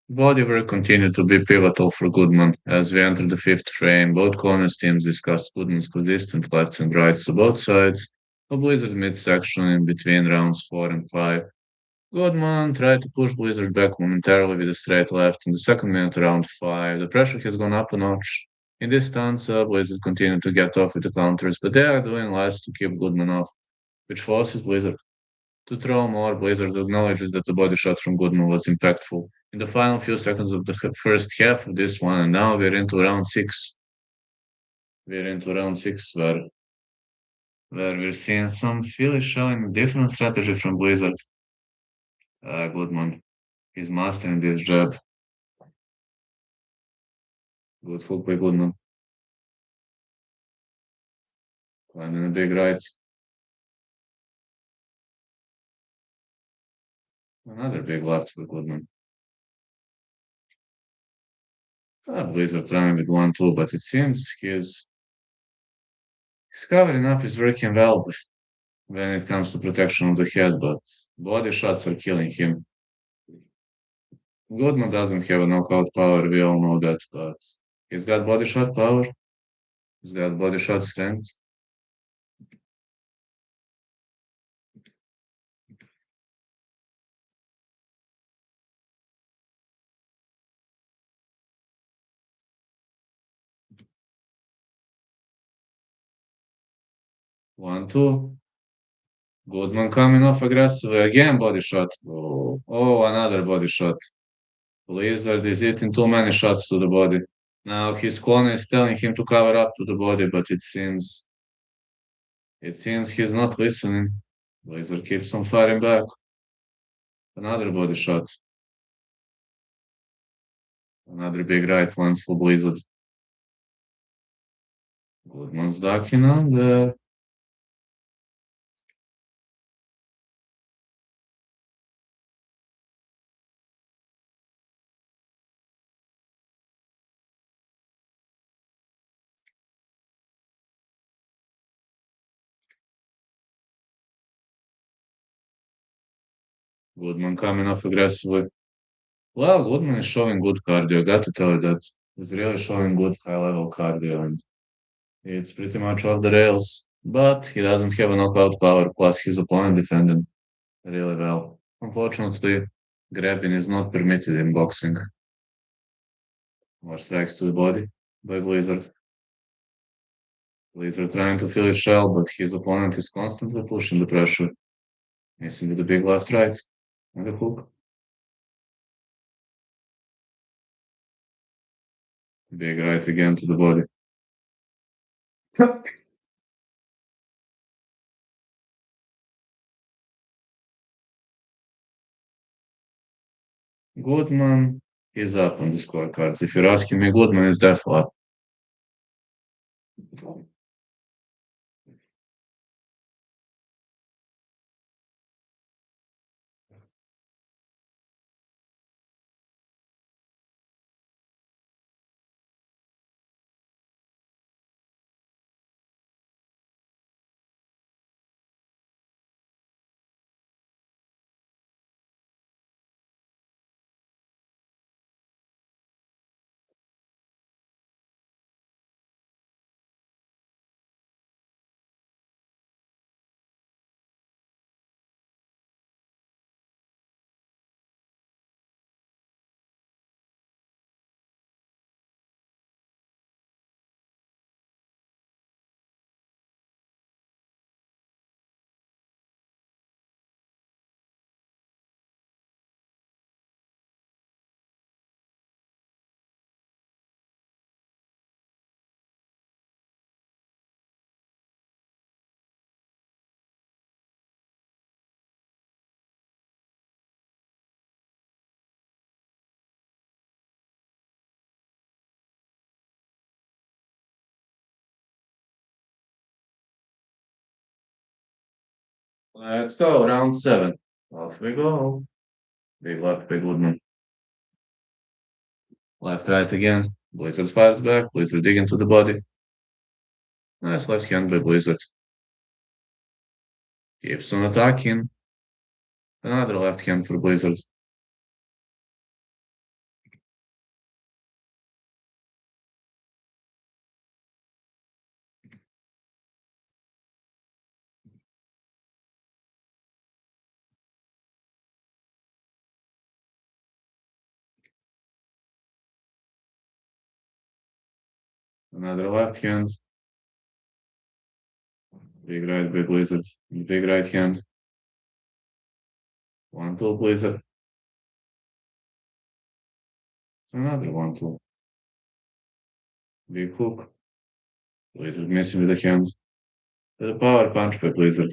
Body work continued to be pivotal for Goodman. As we enter the fifth frame, both corners teams discussed Goodman's consistent lefts and rights to both sides. A Blizzard midsection in between rounds 4 and 5. Goodman tried to push Blizzard back momentarily with a straight left in the second minute round 5. The pressure has gone up a notch. In this stance, Blizzard continued to get off with the counters, but they are doing less to keep Goodman off, which forces Blizzard to throw more. Blizzard acknowledges that the body shot from Goodman was impactful in the final few seconds of the first half of this one, and now we're into round six. We're into round six where we're seeing some Philly showing a different strategy from Blizzard. Goodman is mastering this jab. Good hook by Goodman. Landing a big right. Another big left by Goodman. Blizzard trying with 1-2, but it seems he's covering up is working well when it comes to protection of the head, but body shots are killing him. Goodman doesn't have a knockout power, we all know that, but he's got body shot power, he's got body shot strength. 1-2. Goodman coming off aggressively. Again, body shot. Oh, another body shot. Blizzard is hitting too many shots to the body. Now his corner is telling him to cover up to the body, but it seems he's not listening. Blizzard keeps on firing back. Another body shot. Another big right lands for Blizzard. Goodman's ducking under. Goodman coming off aggressively. Well, Goodman is showing good cardio. Got to tell you that. He's really showing good high level cardio, and it's pretty much off the rails. But he doesn't have a knockout power, plus his opponent defended really well. Unfortunately, grabbing is not permitted in boxing. More strikes to the body by Blizzard. Blizzard trying to fill his shell, but his opponent is constantly pushing the pressure. Missing with the big left right and the hook. Big right again to the body. Goodman is up on the scorecards. If you're asking me, Goodman is definitely up. Let's go, round seven. Off we go. Big left, big Goodman. Left, right again. Blizzard fights back. Blizzard dig into the body. Nice left hand by Blizzard. Keeps on attacking. Another left hand for Blizzard. Another left hand. Big right by Blizzard. Big right hand. One, two, Blizzard. Another one, two. Big hook. Blizzard missing with the hand. The power punch by Blizzard.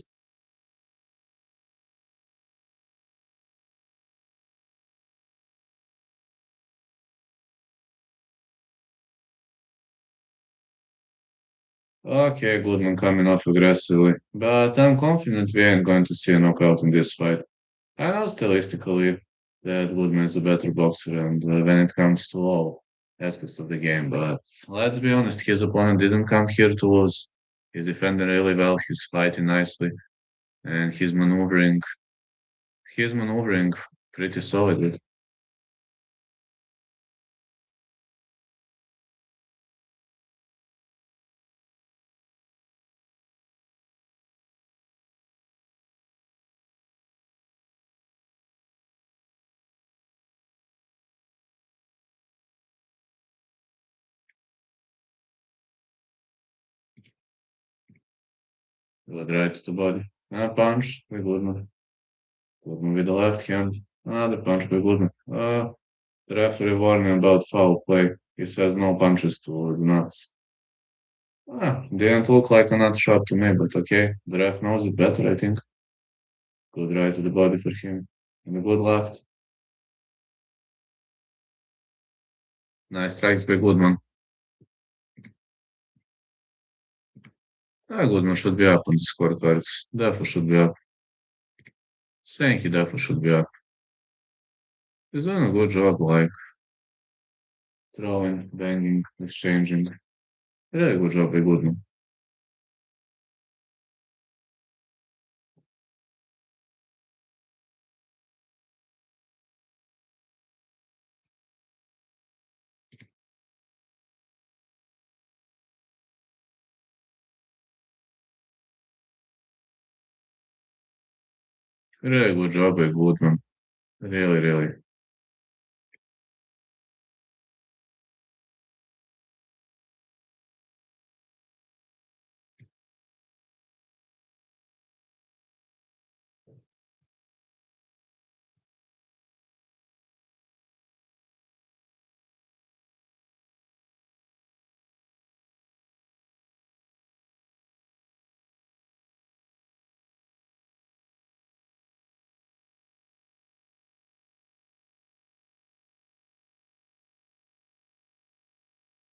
Okay, Goodman coming off aggressively. But I'm confident we ain't going to see a knockout in this fight. I know stylistically that Goodman is a better boxer and when it comes to all aspects of the game, but let's be honest, his opponent didn't come here to lose. He's defending really well, he's fighting nicely, and he's maneuvering pretty solidly. Good right to the body. A punch by Goodman. Goodman with the left hand. Another punch by Goodman. The referee warning about foul play. He says no punches to the nuts. Didn't look like a nut shot to me, but okay. The ref knows it better, I think. Good right to the body for him. And a good left. Nice strikes by Goodman. Goodman should be up on the scorecards. Definitely should be up. Saying he definitely should be up. He's doing a good job, like throwing, banging, exchanging. Really good job by Goodman. Really good job by Goodman. Really, really.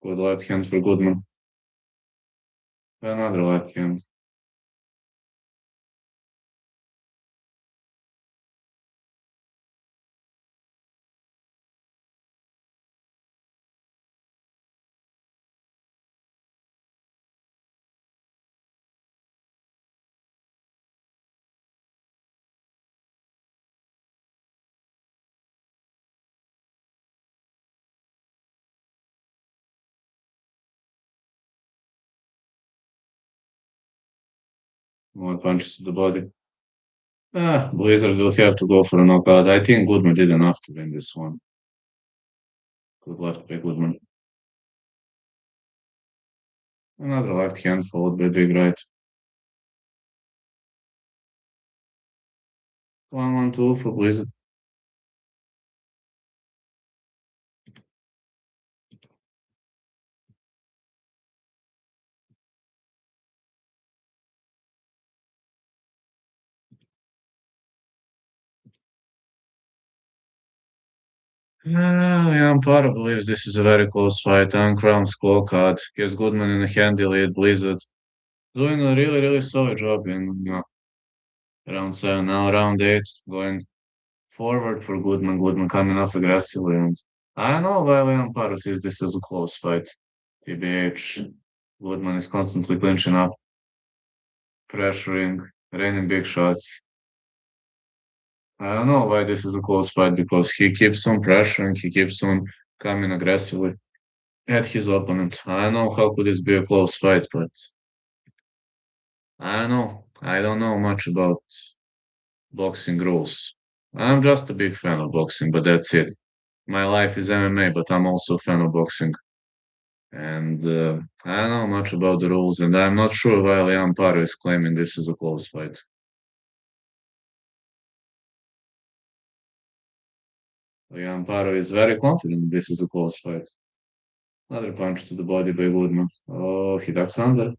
Good left hand for Goodman. Another left hand. More punches to the body. Blazers will have to go for a knockout. I think Goodman did enough to win this one. Good left by Goodman. Another left hand followed by big right. 1-1-2 for Blizzard. The umpire believes this is a very close fight. Uncrowned scorecard. Gives Goodman in a handy lead. Blizzard doing a really, really solid job in Round seven now, round eight, going forward for Goodman. Goodman coming off aggressively. And I don't know why Leon Paris sees this as a close fight. TBH, Goodman is constantly clinching up, pressuring, raining big shots. I don't know why this is a close fight because he keeps on pressuring, he keeps on coming aggressively at his opponent. I don't know how could this be a close fight, but I don't know. I don't know much about boxing rules. I'm just a big fan of boxing, but that's it. My life is MMA, but I'm also a fan of boxing. And I don't know much about the rules, and I'm not sure why Leon Paro is claiming this is a close fight. Leon Paro is very confident this is a close fight. Another punch to the body by Goodman. Oh, he ducks under.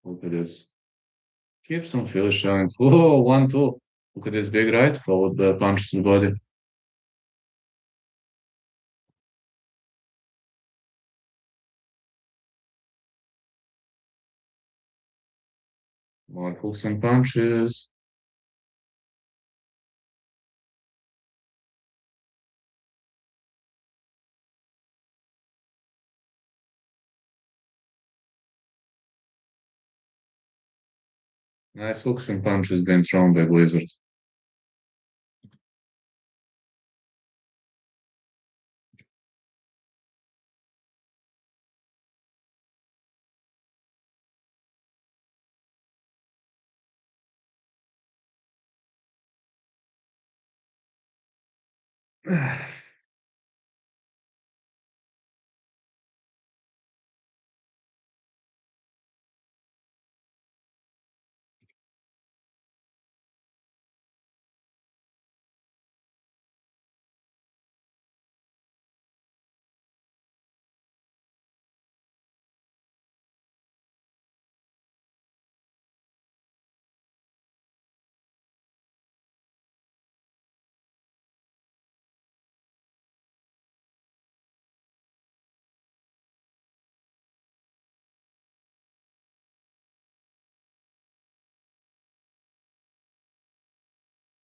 Look at this. Keeps on feel showing. Oh, 1-2. Look at this big right, followed by a punch to the body. More hooks and punches. Nice hooks and punches being thrown by Blizzard.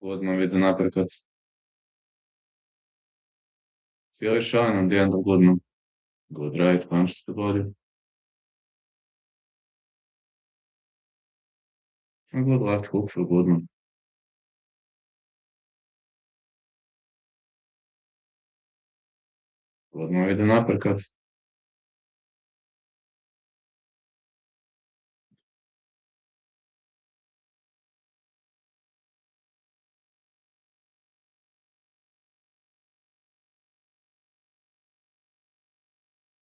Goodman with an uppercut. Still is showing on the end of Goodman. Good right punch to the body. A good left hook for Goodman. Goodman with an uppercut.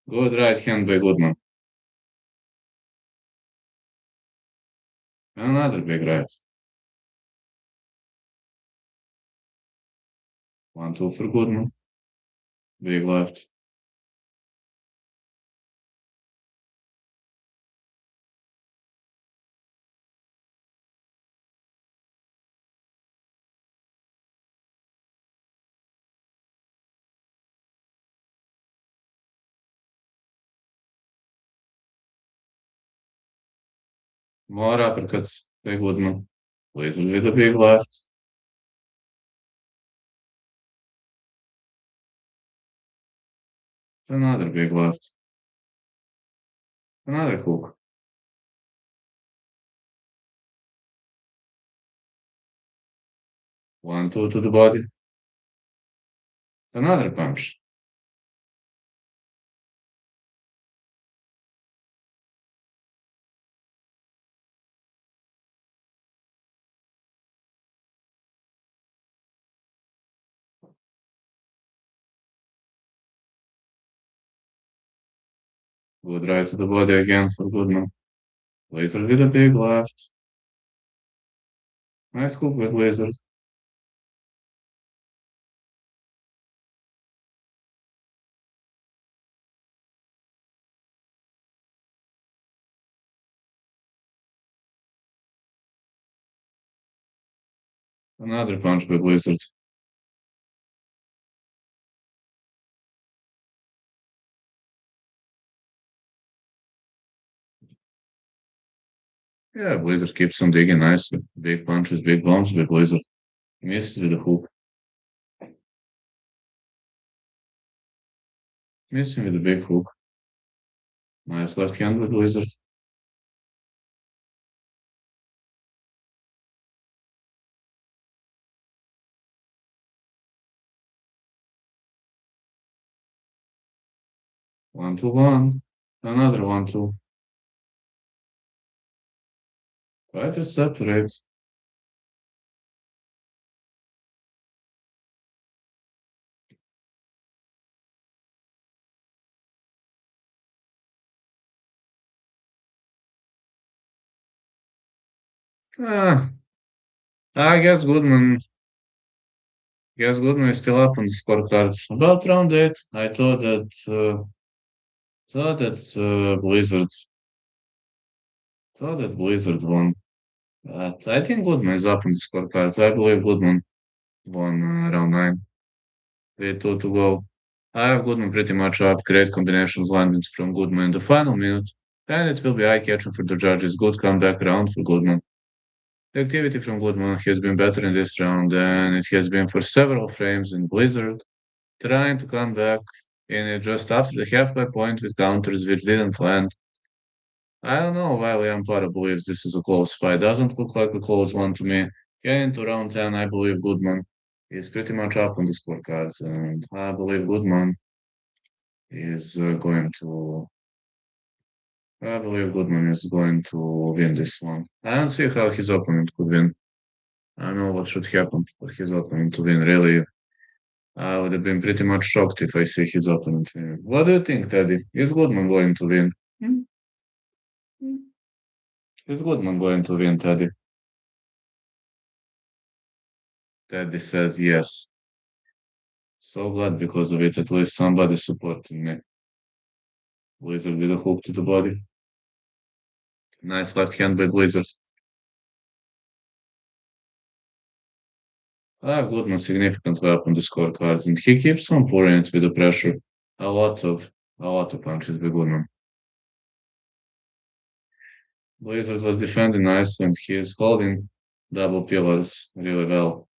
Good right hand by Goodman. Another big right. 1-2 for Goodman. Big left. More uppercuts by Goodman. Laser with a big left. Another big left. Another hook. 1-2 to the body. Another punch. Good right to the body again for Goodman. Laser with a big left. Nice hook with laser. Another punch by Blizzard. Yeah, Blizzard keeps on digging nicely. Big punches, big bombs, big Blizzard. Misses with the hook. Missing with the big hook. Nice left hand with Blizzard. 1-1. Another 1-2. Try to separate. Ah, I guess Goodman. Guess Goodman is still up on the scorecards. About round eight, I thought that Blizzard won. But I think Goodman is up on the scorecards. I believe Goodman won round nine. With two to go. I have Goodman pretty much up. Great combinations landed from Goodman in the final minute. And it will be eye-catching for the judges. Good comeback round for Goodman. The activity from Goodman has been better in this round than it has been for several frames in Blizzard, trying to come back in it just after the halfway point with counters which didn't land. I don't know why Liam Potter believes this is a close fight. Doesn't look like a close one to me. Getting into round 10, I believe Goodman is pretty much up on the scorecards, and I believe Goodman is going to. I believe Goodman is going to win this one. I don't see how his opponent could win. I don't know what should happen for his opponent to win. Really, I would have been pretty much shocked if I see his opponent win. What do you think, Teddy? Is Goodman going to win? Hmm? Is Goodman going to win, Teddy? Teddy says yes. So glad because of it. At least somebody supporting me. Wizard with a hook to the body. Nice left hand by Wizard. Goodman significantly up on the scorecards, and he keeps on pouring it with the pressure. A lot of a lot of punches by Goodman. Wizard was defending nice, and he is holding double pillars really well.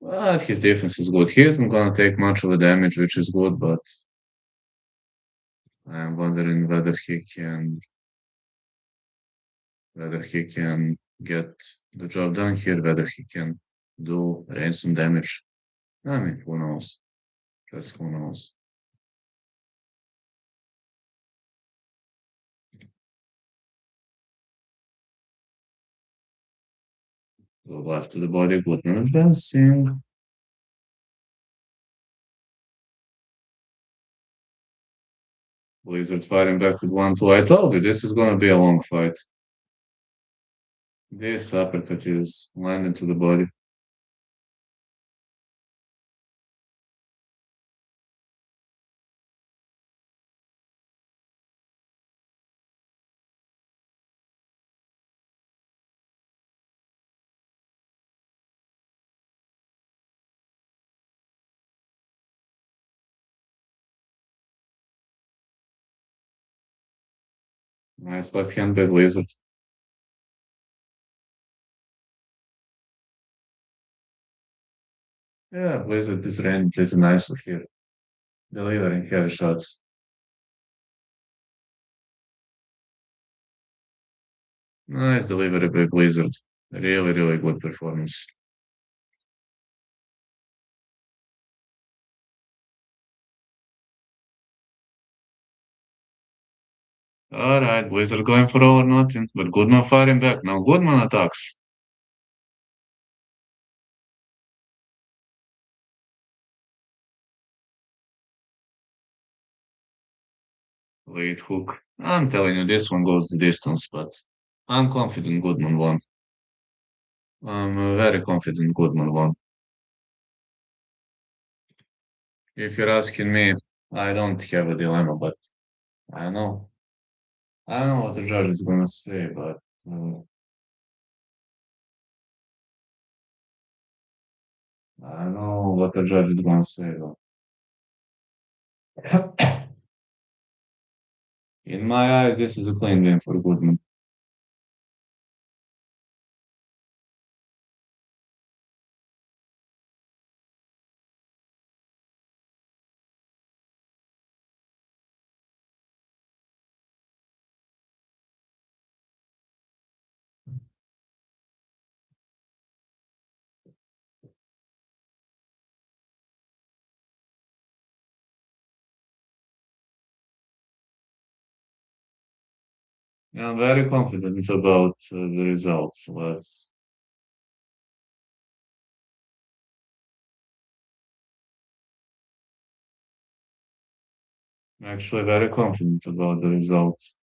But his defense is good. He isn't gonna take much of the damage, which is good, but I'm wondering whether he can get the job done here, whether he can do ransom damage. I mean, who knows? Just who knows? Go left to the body, Goodman advancing. Blizzard fighting back with 1-2. I told you this is gonna be a long fight. This uppercut is landing to the body. Nice left hand by Blizzard. Yeah, Blizzard is running pretty nicely here, delivering heavy shots. Nice delivery by Blizzard. Really, really good performance. All right, Blizzard going for all or nothing, but Goodman firing back. Now Goodman attacks. Late hook. I'm telling you, this one goes the distance, but I'm confident Goodman won. I'm very confident Goodman won. If you're asking me, I don't have a dilemma, but I know. I know what the judge is gonna say, but I know what the judge is gonna say, though. In my eyes, this is a clean win for Goodman. I'm very confident about the results. Actually very confident about the results.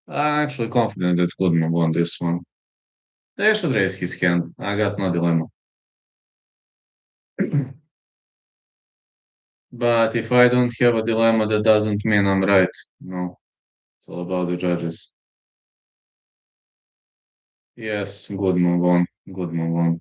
I'm actually confident that Goodman won this one. They should raise his hand. I got no dilemma. But if I don't have a dilemma, that doesn't mean I'm right. No, it's all about the judges. Yes, Goodman won. Goodman won.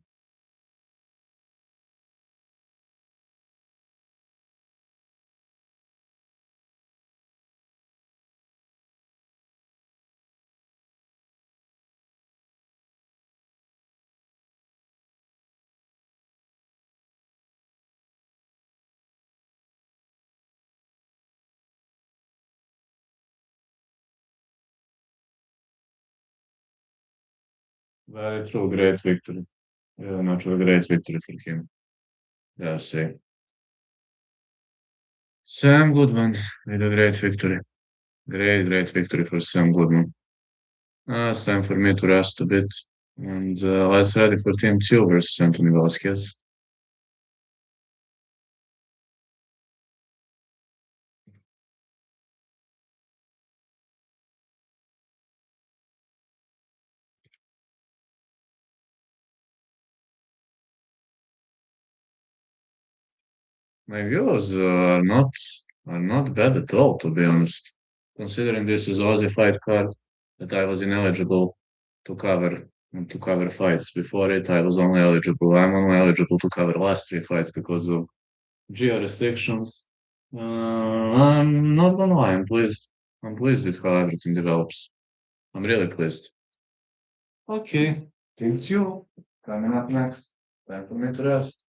Very true. Great victory. Yeah, natural great victory for him. Yeah, see. Sam Goodman with a great victory. Great victory for Sam Goodman. It's time for me to rest a bit. And let's ready for Team 2 versus Anthony Velasquez. My views are not bad at all, to be honest. Considering this is Aussie fight card that I was ineligible to cover fights. Before it, I was only eligible. I'm only eligible to cover last three fights because of geo restrictions. I'm not gonna lie, I'm pleased. I'm pleased with how everything develops. I'm really pleased. Okay, thanks you. Coming up next. Time for me to rest.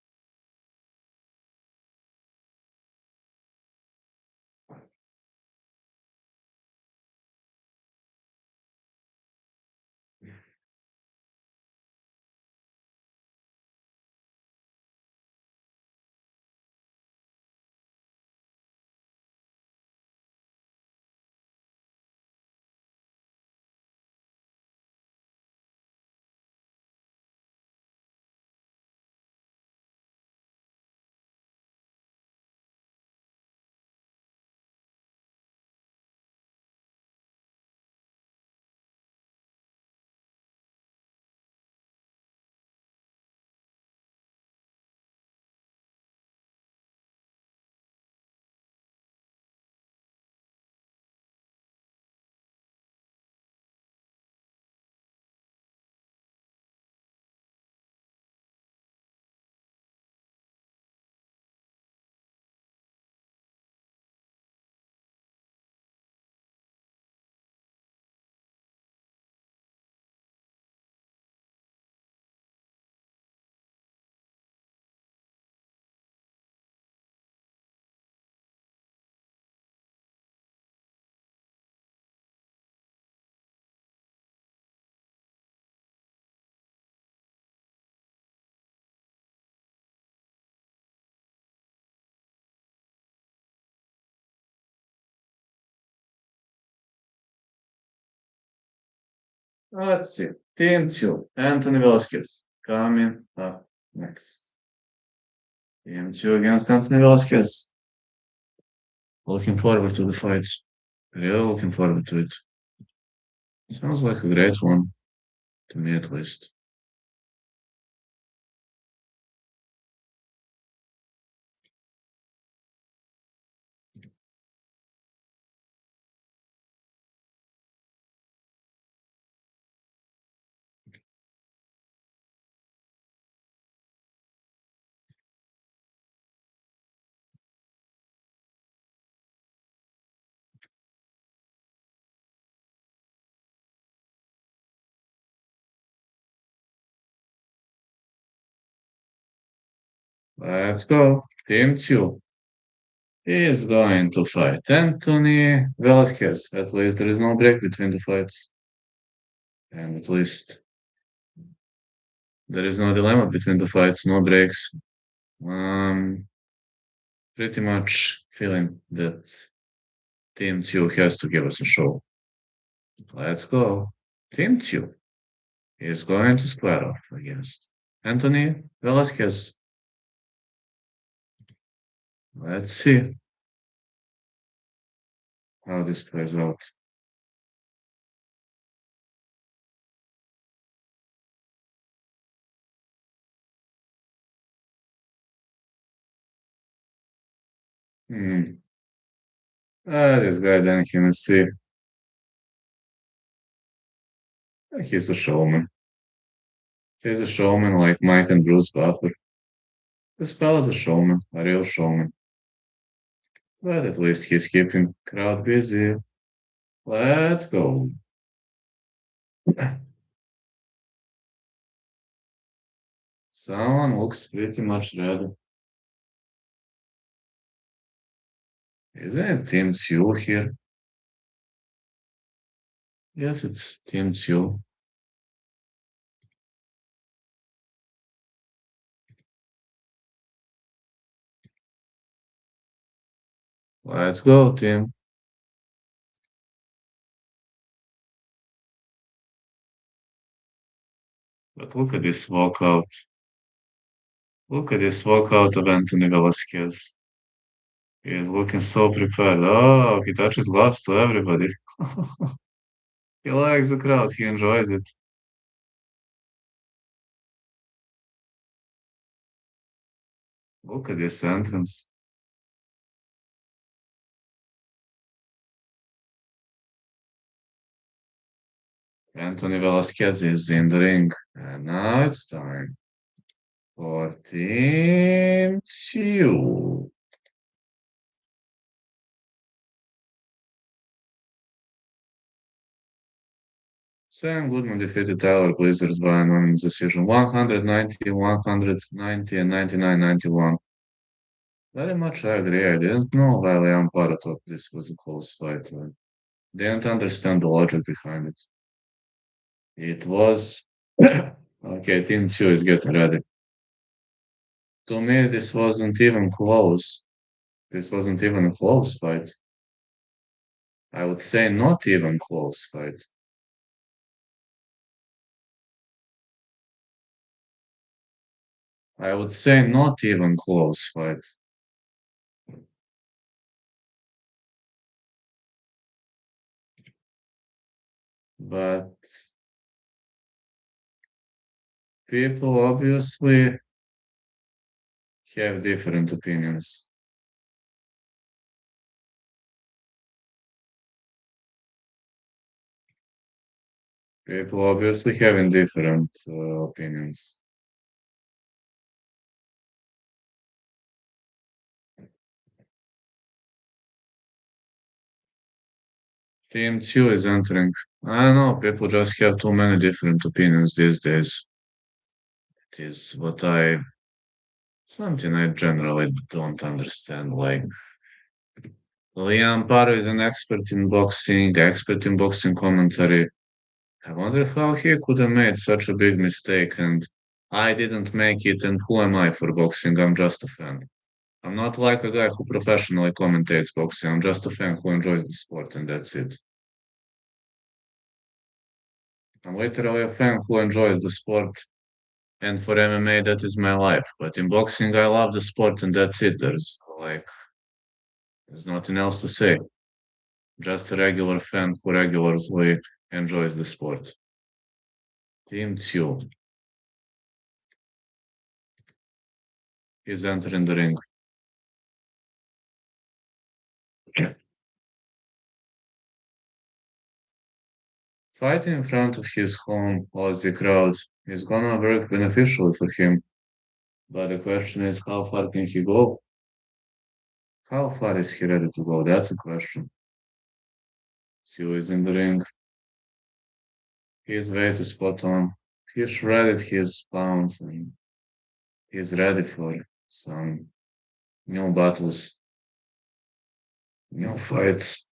Let's see. Team 2, Anthony Velasquez. Coming up next. Team 2 against Anthony Velasquez. Looking forward to the fight. Really looking forward to it. Sounds like a great one, to me at least. Let's go. Team Tszyu is going to fight Anthony Velasquez. At least there is no break between the fights. And at least there is no dilemma between the fights, no breaks. Um, Pretty much feeling that Team Tszyu has to give us a show. Let's go. Team Tszyu is going to square off against Anthony Velasquez. Let's see how this plays out. Hmm. This guy then can see he's a showman. He's a showman like Mike and Bruce Buffer. This fella's a showman, a real showman. But at least he's keeping crowd busy. Let's go. Someone looks pretty much ready. Isn't it Team Tszyu here? Yes, it's Team Tszyu. Let's go, team. But look at this walkout. Look at this walkout of Anthony Velasquez. He is looking so prepared. Oh, he touches gloves to everybody. He likes the crowd. He enjoys it. Look at this entrance. Anthony Velasquez is in the ring. And now it's time for Team Tszyu. Sam Goodman defeated Tyler Blizzard by unanimous decision 190, 190, and 99-91. Very much I agree. I didn't know while I'm part of this was a close fight. I didn't understand the logic behind it. It was okay. Team Two is getting ready. To me, this wasn't even close. This wasn't even a close fight. I would say not even close fight. I would say not even close fight. But people obviously have different opinions. People obviously having different opinions. Team 2 is entering. I don't know, people just have too many different opinions these days. It is something I generally don't understand. Like, Liam Paro is an expert in boxing commentary. I wonder how he could have made such a big mistake, and I didn't make it, and who am I for boxing? I'm just a fan. I'm not like a guy who professionally commentates boxing. I'm just a fan who enjoys the sport, and that's it. I'm literally a fan who enjoys the sport, and for MMA, that is my life. But in boxing, I love the sport, and that's it. There's nothing else to say. Just a regular fan who regularly enjoys the sport. Team Tszyu is entering the ring. Fighting in front of his home Aussie crowd is gonna work beneficially for him. But the question is, how far can he go? How far is he ready to go? That's a question. Tszyu is in the ring. His weight is spot on. He shredded his pounds and he's ready for some new battles, new fights.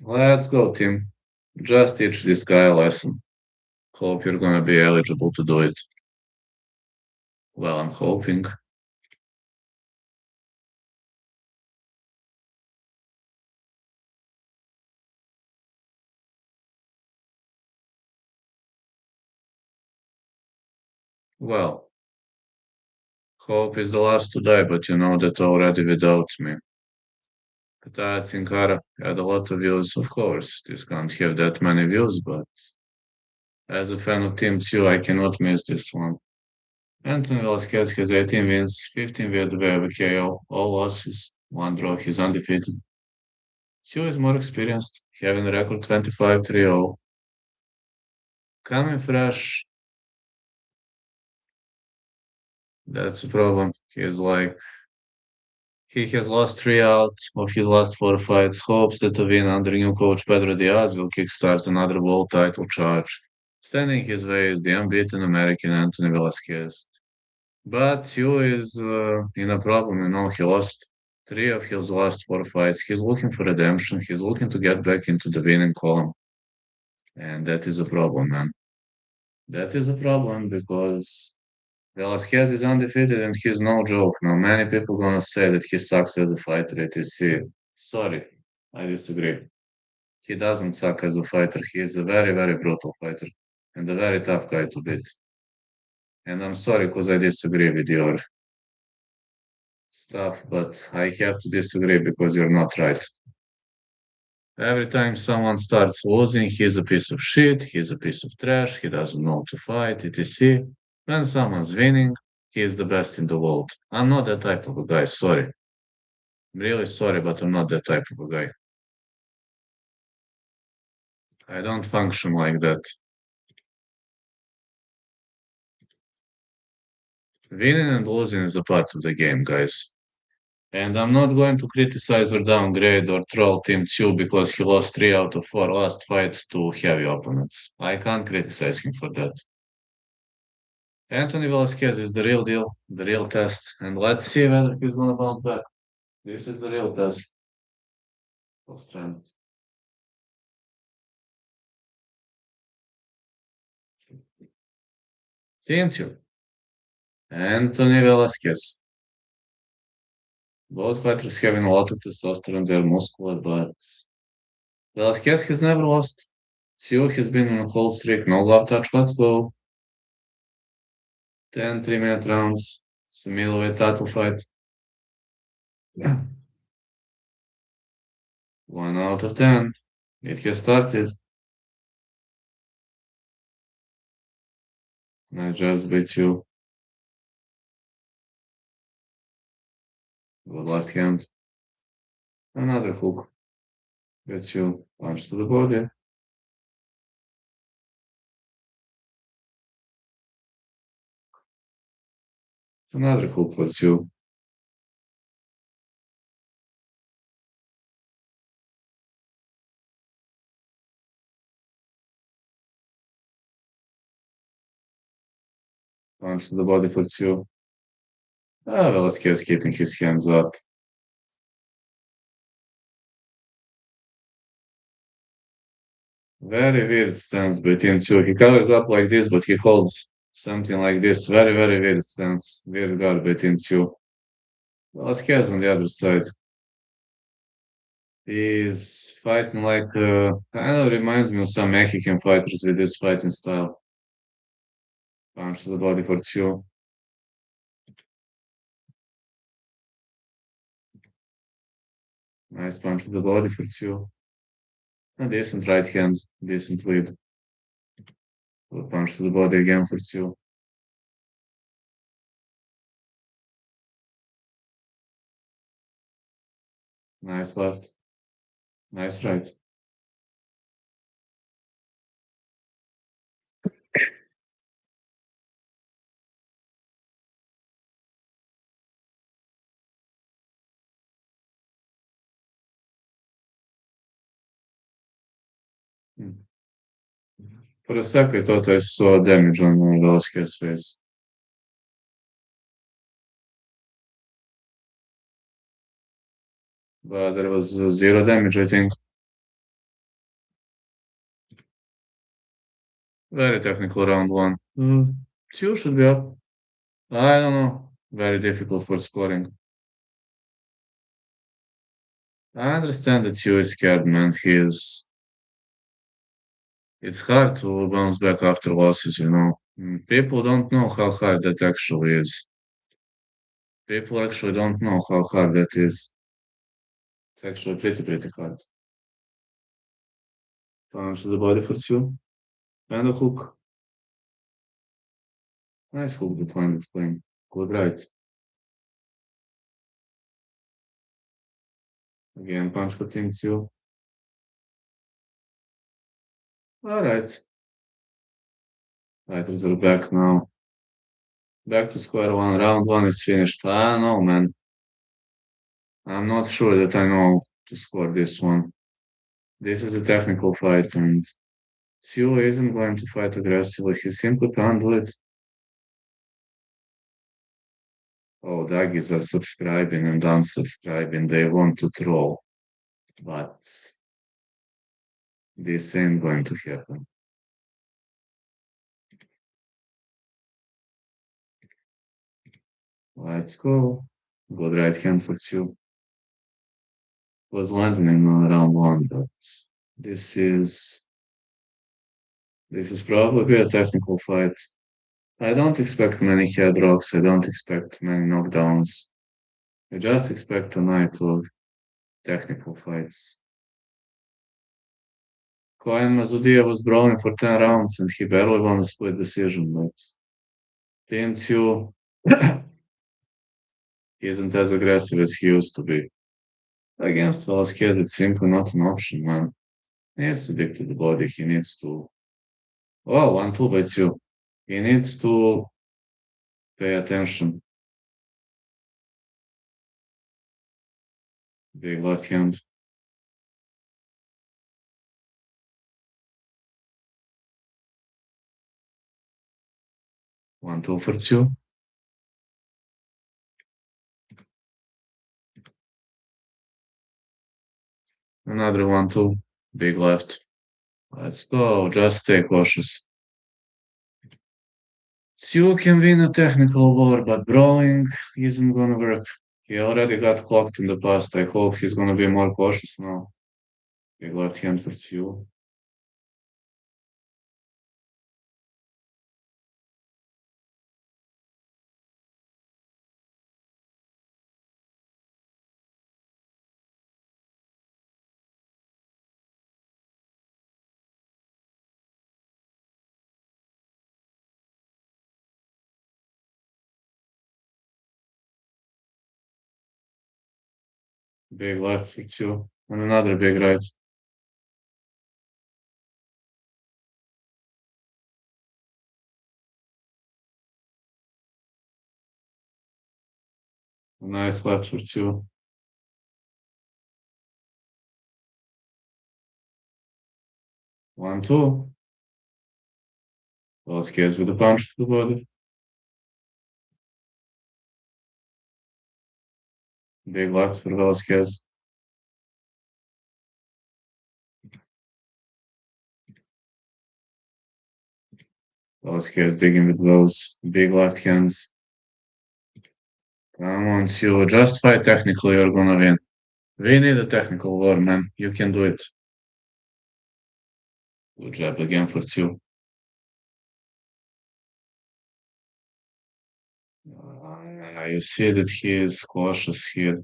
Let's go, team. Just teach this guy a lesson. Hope you're gonna be eligible to do it. Well, I'm hoping. Well, hope is the last to die, but you know that already without me. Kataya Sinkara had a lot of views, of course. This can't have that many views, but as a fan of Team Tszyu, I cannot miss this one. Anthony Velasquez has 18 wins, 15 via KO, all losses, one draw. He's undefeated. Tszyu is more experienced, having a record 25-3-0. Coming fresh, that's a problem. He has lost 3 out of his last 4 fights. Hopes that a win under new coach Pedro Diaz will kickstart another world title charge. Standing his way is the unbeaten American Anthony Velasquez. But Tszyu is in a problem. He lost 3 of his last 4 fights. He's looking for redemption. He's looking to get back into the winning column. And that is a problem, man. That is a problem because Velasquez is undefeated and he's no joke. Now, many people gonna say that he sucks as a fighter, etc. Sorry, I disagree. He doesn't suck as a fighter. He is a very, very brutal fighter and a very tough guy to beat. And I'm sorry because I disagree with your stuff, but I have to disagree because you're not right. Every time someone starts losing, he's a piece of shit, he's a piece of trash, he doesn't know to fight, etc. When someone's winning, he is the best in the world. I'm not that type of a guy, sorry. I'm really sorry, but I'm not that type of a guy. I don't function like that. Winning and losing is a part of the game, guys. And I'm not going to criticize or downgrade or troll Team Tszyu because he lost 3 out of 4 last fights to heavy opponents. I can't criticize him for that. Anthony Velasquez is the real deal, the real test, and let's see whether he's gonna bounce back. This is the real test of strength. Team Tszyu, Anthony Velasquez. Both fighters having a lot of testosterone, they're muscular, but Velasquez has never lost. Tszyu has been on a cold streak, no glove touch, let's go. 10 3-minute rounds. It's a middleweight title fight. 1 out of 10. It has started. Nice jabs by Tszyu. Good left hand. Another hook. By Tszyu. Punch to the body. Another hook for Tszyu. Punch to the body for Tszyu. Velasquez keeping his hands up. Very weird stance between two. He covers up like this, but he holds something like this. Very, very weird stance. Weird guard between two. Velasquez on the other side. He's fighting like kind of reminds me of some Mexican fighters with this fighting style. Punch to the body for two. Nice punch to the body for two. A decent right hand, decent lead. Good punch to the body again for two. Nice left. Nice right. Hmm. For a second, I thought I saw damage on Velasquez's face. But there was zero damage, I think. Very technical round one. Tszyu should be up. I don't know. Very difficult for scoring. I understand that Tszyu is scared, man. It's hard to bounce back after losses, you know. People don't know how hard that actually is. People actually don't know how hard that is. It's actually pretty hard. Punch to the body for two. And a hook. Nice hook that landed clean. Good right. Again, punch for team two. Alright. Fighters are back now. Back to square one. Round one is finished. Ah, no, man. I'm not sure that I know to score this one. This is a technical fight, and Tszyu isn't going to fight aggressively. He simply can't do it. Oh, Duggies are subscribing and unsubscribing. They want to troll. But this ain't going to happen. Let's go. Good right hand for two. Was landing in round one, but this is this is probably a technical fight. I don't expect many head rocks. I don't expect many knockdowns. I just expect a night of technical fights. Koen Mazudia was brawling for 10 rounds and he barely won a split decision, but Team 2 isn't as aggressive as he used to be. Against Velasquez, it's simply not an option, man. He needs to dig to the body. He needs to. Oh, 1-2 by 2. He needs to pay attention. Big left hand. 1-2 for 2. Another 1-2. Big left. Let's go. Just stay cautious. Tszyu can win a technical war, but brawling isn't gonna work. He already got clocked in the past. I hope he's gonna be more cautious now. Big left hand for Tszyu. Big left for Tszyu. And another big right. A nice left for Tszyu. 1-2. Velasquez with a punch to the body. Big left for Velasquez. Velasquez digging with those big left hands. Come on, Tszyu. Just fight technically, you're gonna win. We need a technical war, man. You can do it. Good job again for Tszyu. You see that he is cautious here.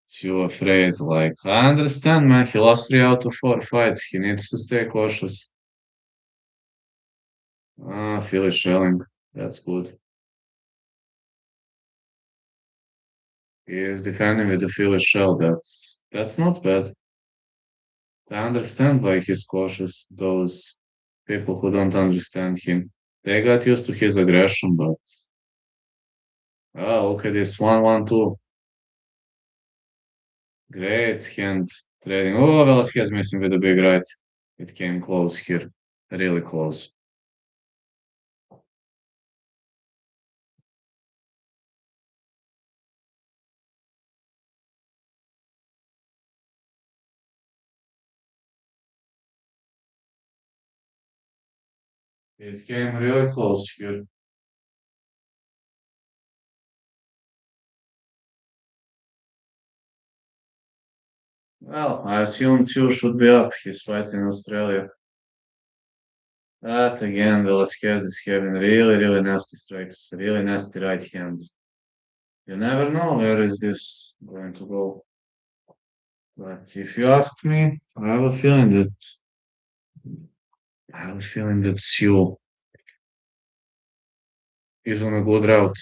Too afraid. Like, I understand, man. He lost 3 out of 4 fights. He needs to stay cautious. Philly shelling. That's good. He is defending with the Philly shell. That's not bad. I understand why he's cautious. Those people who don't understand him, they got used to his aggression, but look at this 1-1-2. Great hand trading. Oh, Velasquez missing with a big right. It came close here. really close. It came really close here. Well, I assume Tszyu should be up. He's fighting in Australia. But again, Velasquez is having really, really nasty strikes, really nasty right hands. You never know where is this going to go. But if you ask me, I have a feeling that Tszyu is on a good route.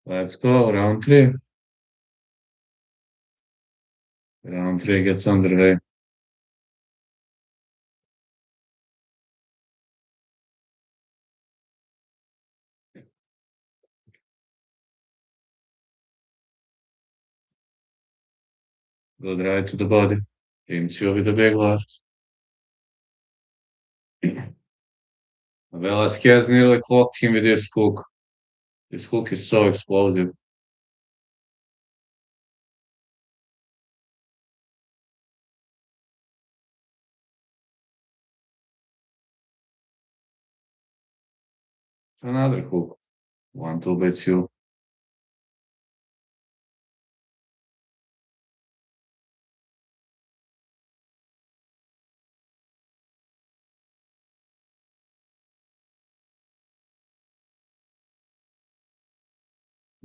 Let's go, round three. Round three gets underway. Good right to the body. Team Tszyu with the big left. Velasquez nearly clocked him with this hook. This hook is so explosive. Another hook. 1-2 by Tszyu.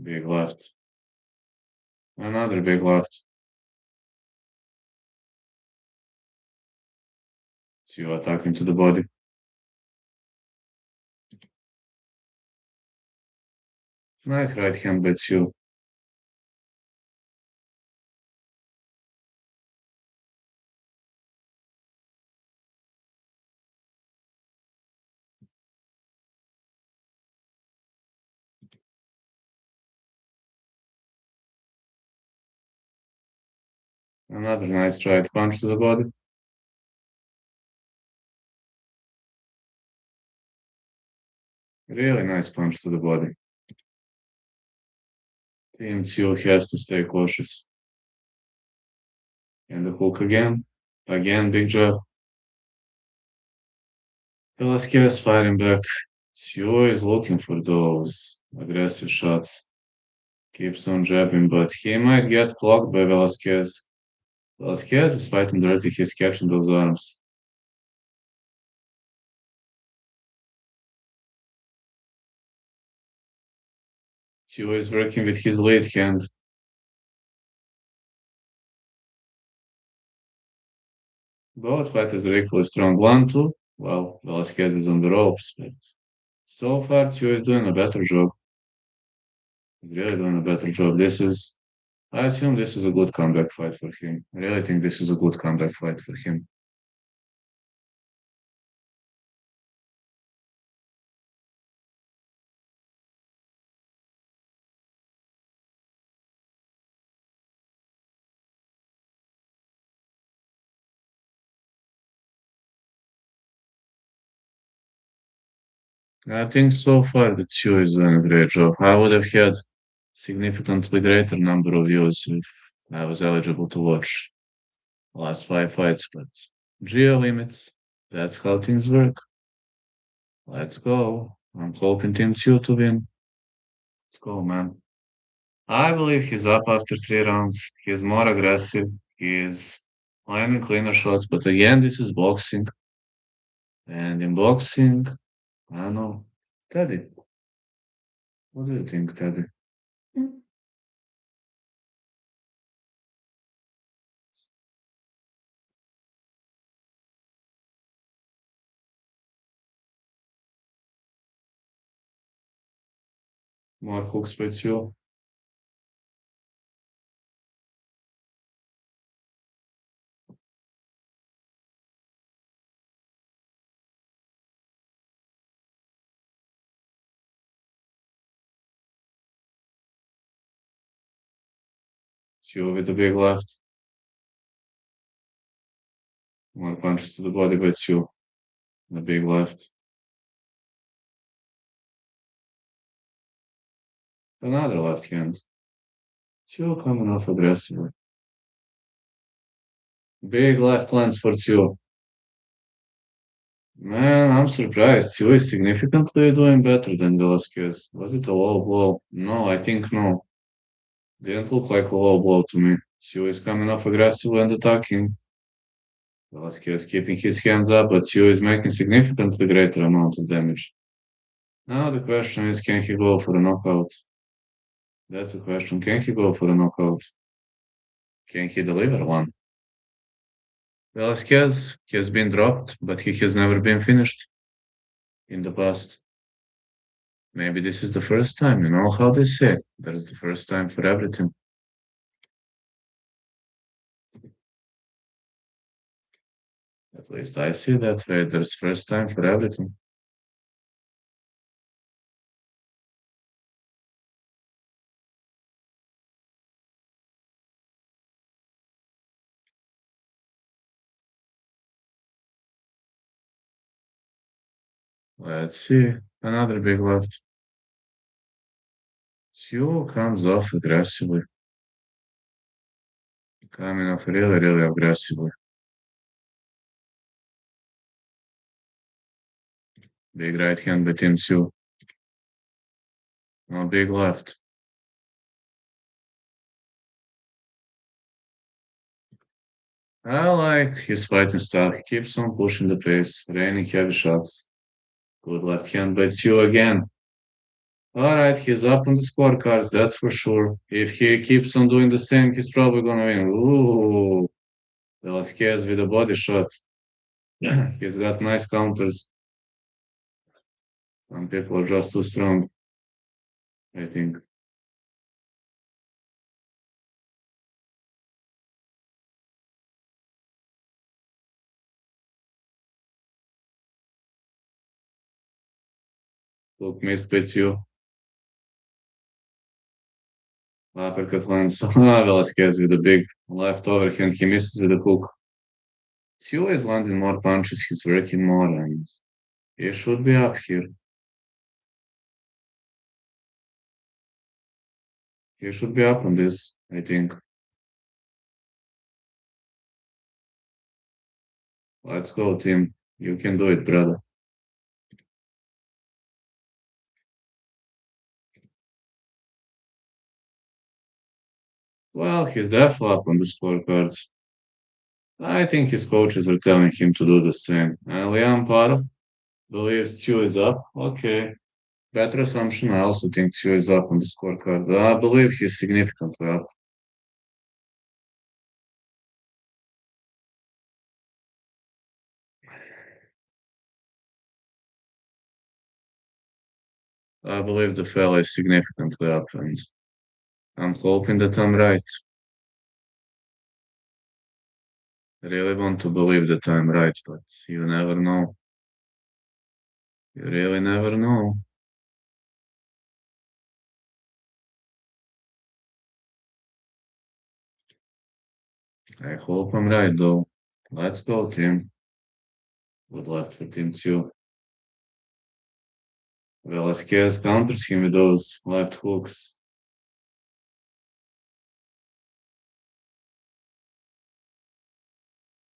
Big left. Another big left. Tszyu attacking to the body. Nice right hand by Tszyu. Another nice right punch to the body. Really nice punch to the body. Team Tszyu has to stay cautious. And the hook again. Again, big jab. Velasquez fighting back. Tszyu is looking for those aggressive shots. Keeps on jabbing, but he might get clocked by Velasquez. Velasquez is fighting dirty. He's catching those arms. Tszyu is working with his lead hand. Both fighters are equally strong. 1-2. Well, Velasquez is on the ropes, but so far Tszyu is doing a better job. He's really doing a better job. I assume this is a good comeback fight for him. I really think this is a good comeback fight for him. I think so far that Tszyu is doing a great job. I would have had significantly greater number of views if I was eligible to watch the last five fights, but geo limits, that's how things work. Let's go. I'm hoping Team Tszyu to win. Let's go, man. I believe he's up after 3 rounds. He's more aggressive. He's landing cleaner shots, but again, this is boxing. And in boxing, I don't know. Teddy, what do you think, Teddy? More hooks by Tszyu. Tszyu with the big left. More punches to the body by Tszyu. The big left. Another left hand. Tszyu coming off aggressively. Big left lance for Tszyu. Man, I'm surprised. Tszyu is significantly doing better than Velasquez. Was it a low blow? No, I think no. Didn't look like a low blow to me. Tszyu is coming off aggressively and attacking. Velasquez keeping his hands up, but Tszyu is making significantly greater amount of damage. Now the question is, can he go for a knockout? That's the question. Can he go for a knockout? Can he deliver one? Velasquez has been dropped, but he has never been finished in the past. Maybe this is the first time, you know how they say, there's the first time for everything. At least I see that way, there's first time for everything. Let's see, another big left. Tszyu comes off aggressively. Coming off really, really aggressively. Big right hand by Team Tszyu. No big left. I like his fighting style. He keeps on pushing the pace, raining heavy shots. Good left hand by Tszyu again. All right, he's up on the scorecards, that's for sure. If he keeps on doing the same, he's probably gonna win. Ooh, Velasquez with a body shot. He's got nice counters. Some people are just too strong, I think. Look, missed by Tszyu. Uppercut lands. Velasquez with a big left overhand. He misses with a hook. Tszyu is landing more punches. He's working more, and he should be up here. He should be up on this, I think. Let's go, team. You can do it, brother. Well, he's definitely up on the scorecards. I think his coaches are telling him to do the same. And Liam Paro believes Tszyu is up. Okay. Better assumption. I also think Tszyu is up on the scorecard. I believe he's significantly up. I believe the fella is significantly up, and I'm hoping that I'm right. I really want to believe that I'm right, but you never know. You really never know. I hope I'm right, though. Let's go, team. Good luck for Team 2. Velasquez counters him with those left hooks.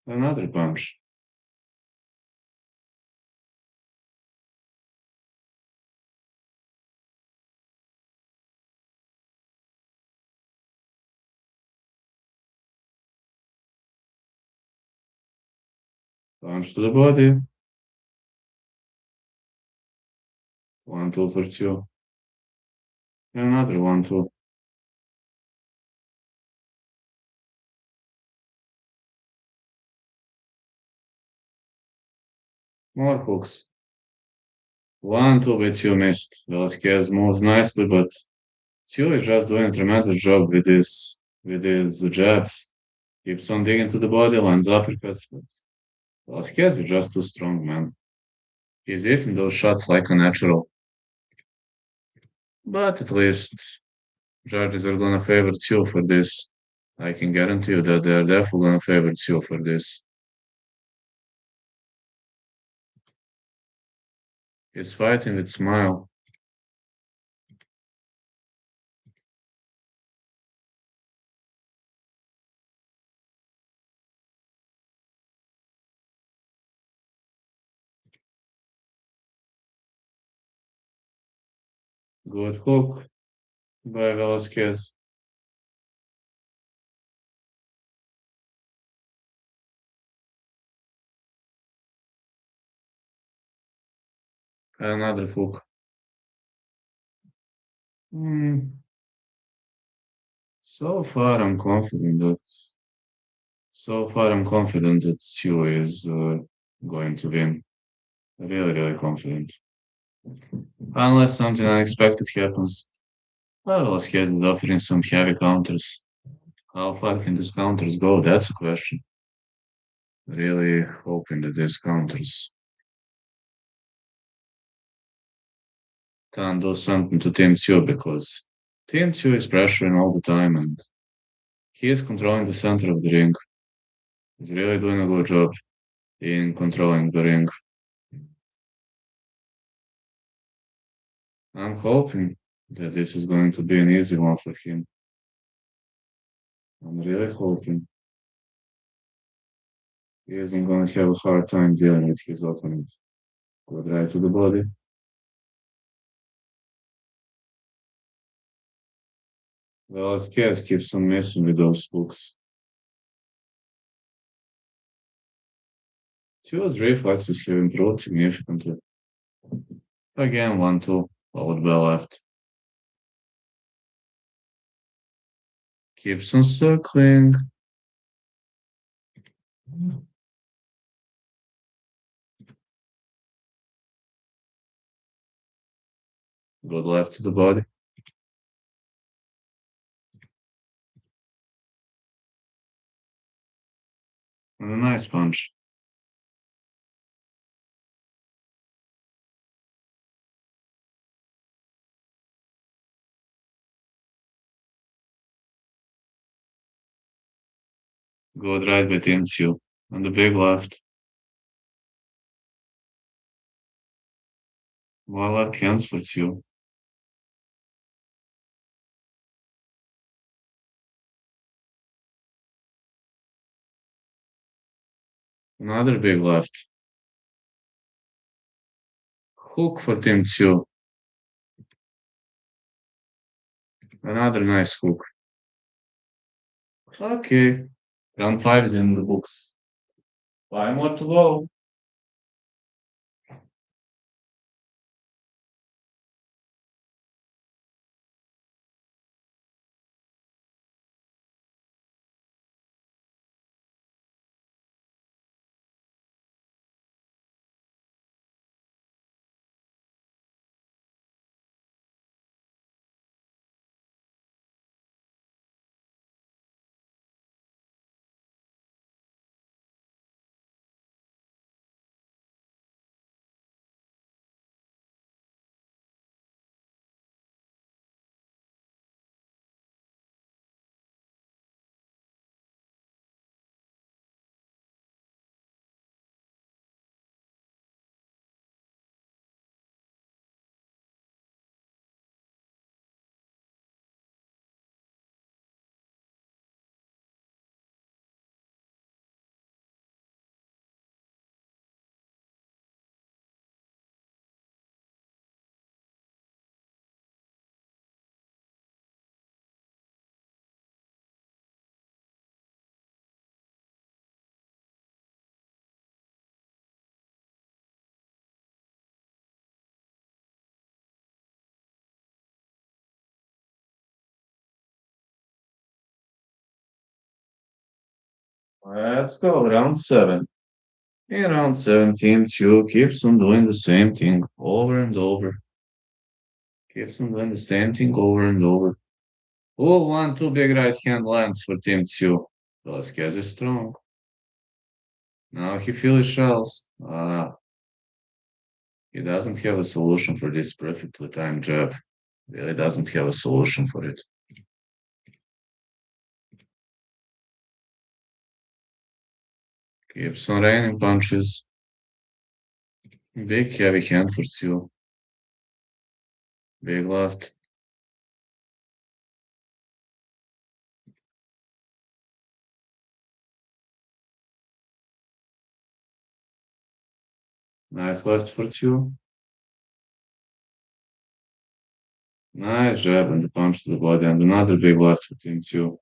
Another punch. Punch to the body. 1-2 for Tszyu. Another 1-2. More hooks. One, two bits you missed. Velasquez moves nicely, but Tszyu is just doing a tremendous job with his jabs. Keeps on digging to the body, lands uppercuts, but Velasquez is just too strong, man. He's hitting those shots like a natural. But at least judges are gonna favor Tszyu for this. I can guarantee you that they're definitely gonna favor Tszyu for this. He's fighting with smile. Good hook by Velasquez. Another hook. Hmm. So far, I'm confident that Tszyu is going to win. Really, really confident. Unless something unexpected happens. Well, Velasquez is offering some heavy counters. How far can these counters go? That's a question. Really hoping that these counters can do something to Team Tszyu because Team Tszyu is pressuring all the time and he is controlling the center of the ring. He's really doing a good job in controlling the ring. I'm hoping that this is going to be an easy one for him. I'm really hoping he isn't going to have a hard time dealing with his opponent. Good right to the body. Velasquez keeps on messing with those hooks. Tszyu's reflexes have improved significantly. Again, 1-2, followed by left. Keeps on circling. Good left to the body. And a nice punch. Good right between Tszyu. And the big left. More left hands for Tszyu. Another big left. Hook for Team Tszyu. Another nice hook. Okay. Round 5 is in the books. 5 more to go. Let's go. Round 7. In round 17, Tszyu keeps on doing the same thing over and over. Keeps on doing the same thing over and over. Oh, one, two big right hand lands for Team Tszyu. Velasquez is strong. Now he feels shells. He doesn't have a solution for this perfectly timed jab. Really doesn't have a solution for it. Keeps on raining punches. Big heavy hand for Tszyu. Big left. Nice left for Tszyu. Nice jab and the punch to the body and another big left for Team Tszyu.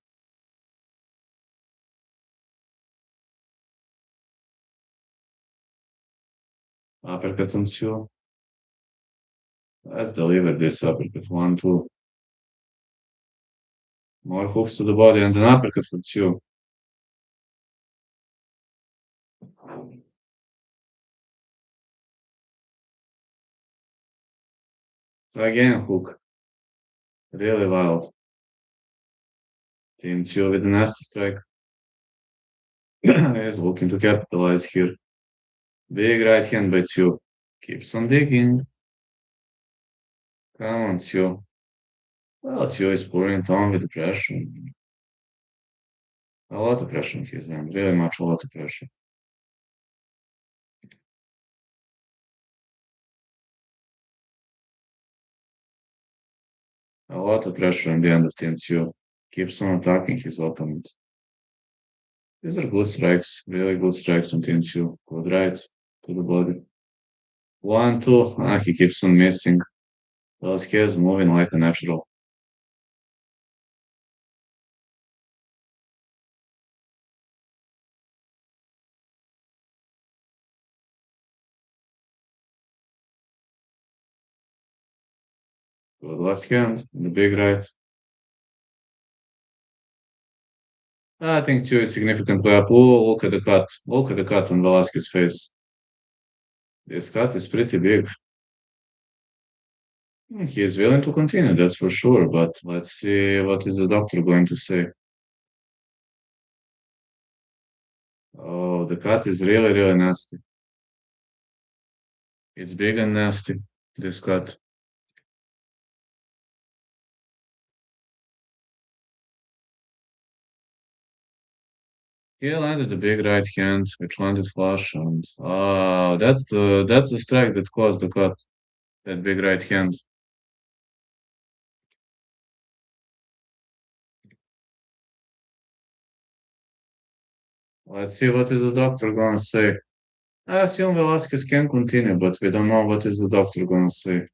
Uppercut on Tszyu. Let's deliver this uppercut. One, two. More hooks to the body and an uppercut for Tszyu. So again, hook. Really wild. Team Tszyu with a nasty strike. Is looking to capitalize here. Big right hand by Tszyu. Keeps on digging. Come on, Tszyu. Well, Tszyu is pouring it on with the pressure. A lot of pressure on his end. Really much a lot of pressure. A lot of pressure on the end of Team Tszyu. Keeps on attacking his opponent. These are good strikes. Really good strikes on Team Tszyu. Good right to the body. One, two. He keeps on missing. Velasquez moving like a natural. Good left hand, and the big right. I think Tszyu is significantly up. Oh, look at the cut. Look at the cut on Velasquez's face. This cut is pretty big. He is willing to continue, that's for sure, but let's see what is the doctor going to say. Oh, the cut is really, really nasty. It's big and nasty, this cut. He landed the big right hand, which landed flush, and that's the strike that caused the cut. That big right hand. Let's see what is the doctor gonna say. I assume Velasquez can continue, but we don't know what is the doctor gonna say.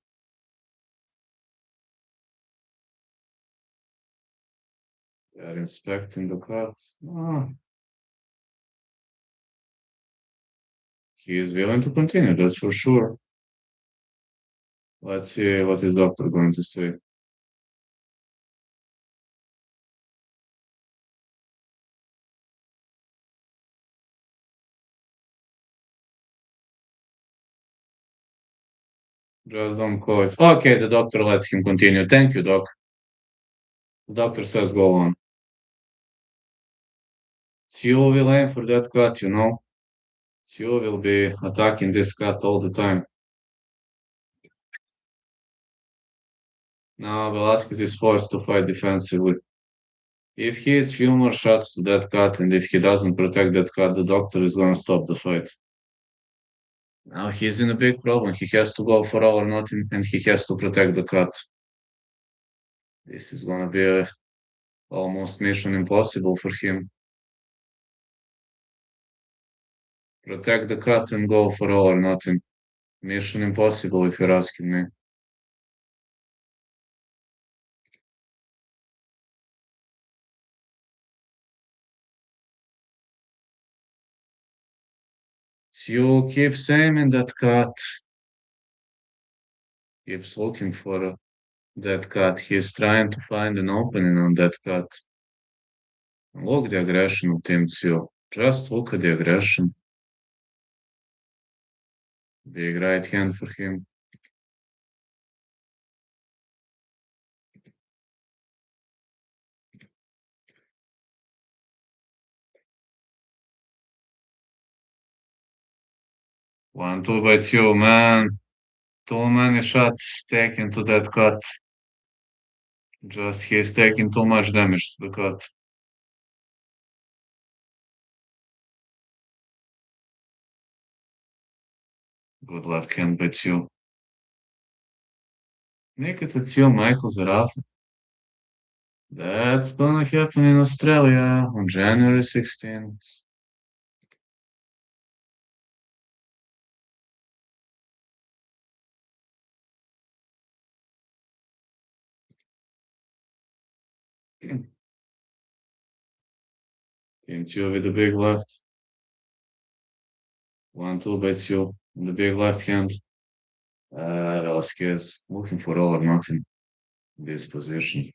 They are inspecting the cut. He is willing to continue, that's for sure. Let's see what is doctor going to say. Just don't call it. Okay, the doctor lets him continue. Thank you, doc. The doctor says go on. Tszyu will aim for that cut, you know. Tszyu will be attacking this cut all the time. Now Velasquez is forced to fight defensively. If he hits few more shots to that cut and if he doesn't protect that cut, the doctor is gonna stop the fight. Now he's in a big problem. He has to go for all or nothing and he has to protect the cut. This is gonna be almost mission impossible for him. Protect the cut and go for all or nothing. Mission impossible if you're asking me. Tszyu keeps aiming that cut. Keeps looking for that cut. He's trying to find an opening on that cut. Look the aggression of Team Tszyu. Just look at the aggression. Big right hand for him. One, two by Tszyu, man. Too many shots taken to that cut. Just he's taking too much damage to the cut. Good left hand by Tszyu. Make it with you, Michael Zarafa. That's gonna happen in Australia on January 16th. Team Tszyu with the big left. 1-2 by Tszyu. The big left hand. Velasquez looking for all or nothing in this position.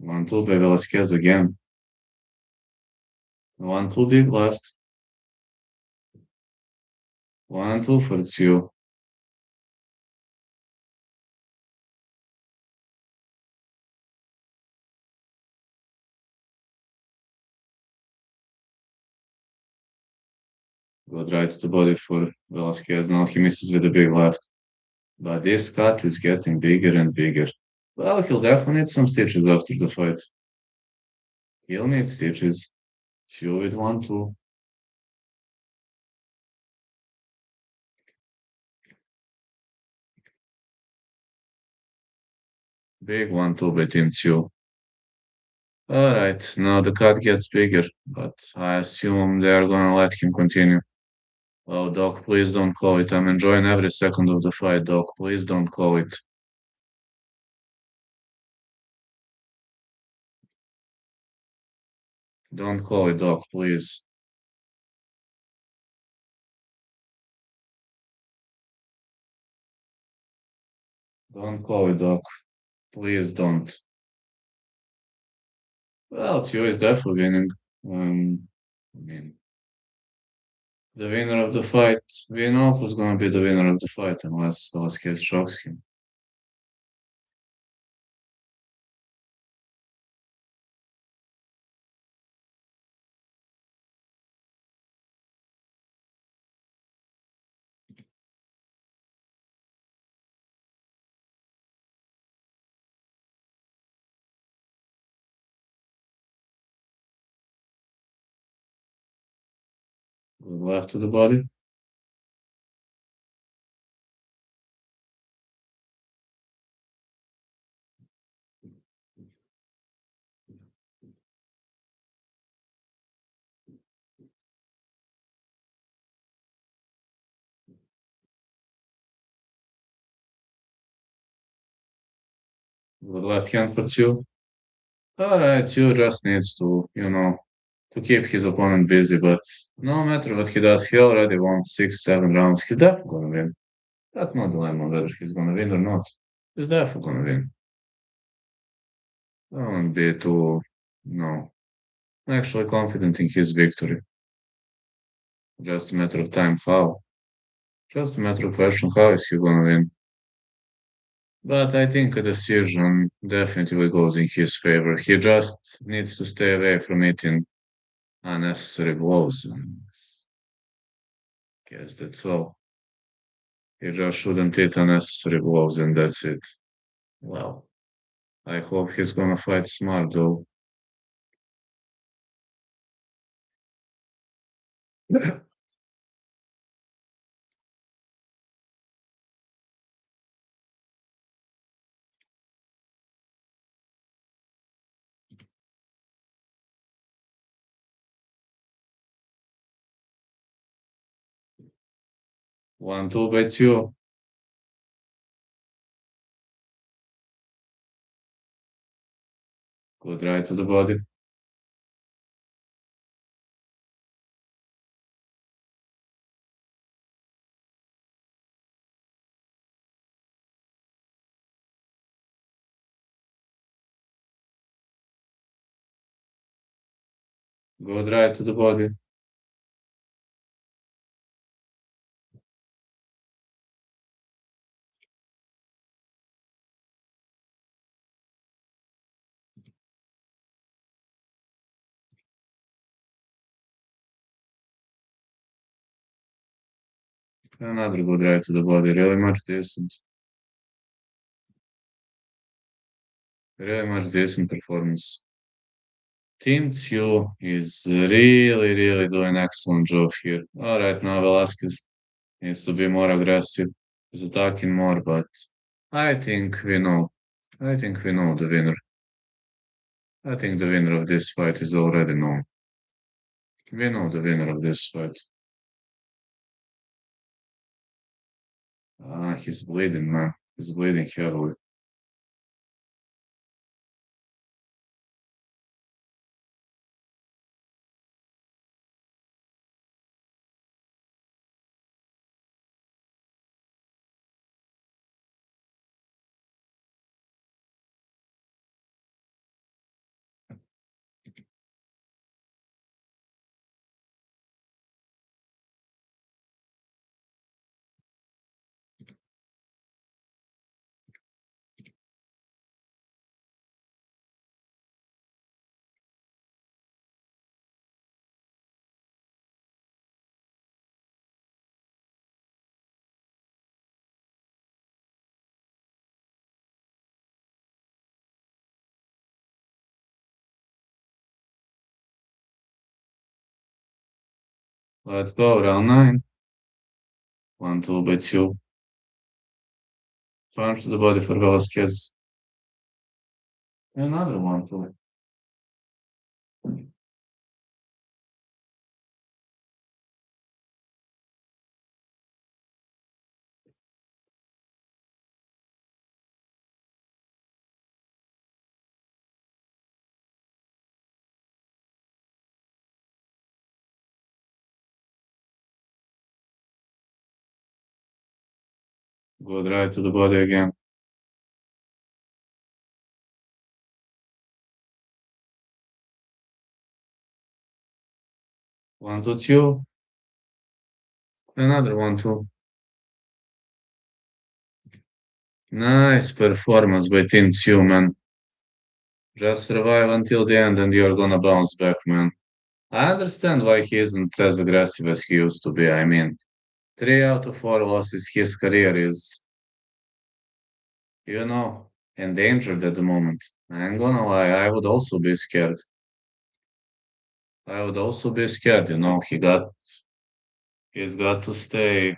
1-2 by Velasquez again. 1-2 big left. 1-2 for Tszyu. Good right to the body for Velasquez. Now he misses with the big left. But this cut is getting bigger and bigger. Well, he'll definitely need some stitches after the fight. He'll need stitches. Tszyu with 1-2. Big 1-2 by Team Tszyu. Alright, now the cut gets bigger, but I assume they're gonna let him continue. Oh, Doc, please don't call it. I'm enjoying every second of the fight, Doc. Please don't call it. Don't call it, Doc, please. Don't call it, Doc. Please don't. Well, Tszyu is definitely winning. I mean, the winner of the fight, we know who's gonna be the winner of the fight unless Velasquez shocks him. Good left to the body. Good left hand for Tszyu. Alright, Tszyu just needs to, to keep his opponent busy, but no matter what he does, he already won 6, 7 rounds. He's definitely gonna win. That's no dilemma whether he's gonna win or not. He's definitely gonna win. Don't be too, no, actually confident in his victory. Just a matter of time how. Just a matter of question how is he gonna win. But I think a decision definitely goes in his favor. He just needs to stay away from eating unnecessary blows. And guess that's all. He just shouldn't eat unnecessary blows, and that's it. Well, I hope he's gonna fight smart though. 1-2 by Tszyu. Good right to the body. Good right to the body. Another good right to the body, really much decent. Really much decent performance. Team Tszyu is really, really doing excellent job here. All right, now Velasquez needs to be more aggressive. He's attacking more, but I think we know. I think we know the winner. I think the winner of this fight is already known. We know the winner of this fight. He's bleeding, man. He's bleeding heavily. Let's go, round 9. 1-2 by Tszyu. Punch to the body for Velasquez. Another 1-2. Good right to the body again. 1-2 Tszyu. Another 1-2. Nice performance by Team Tszyu, man. Just survive until the end and you're gonna bounce back, man. I understand why he isn't as aggressive as he used to be. I mean, 3 out of 4 losses, his career is, you know, endangered at the moment. I ain't gonna lie, I would also be scared. I would also be scared, you know, he's got to stay,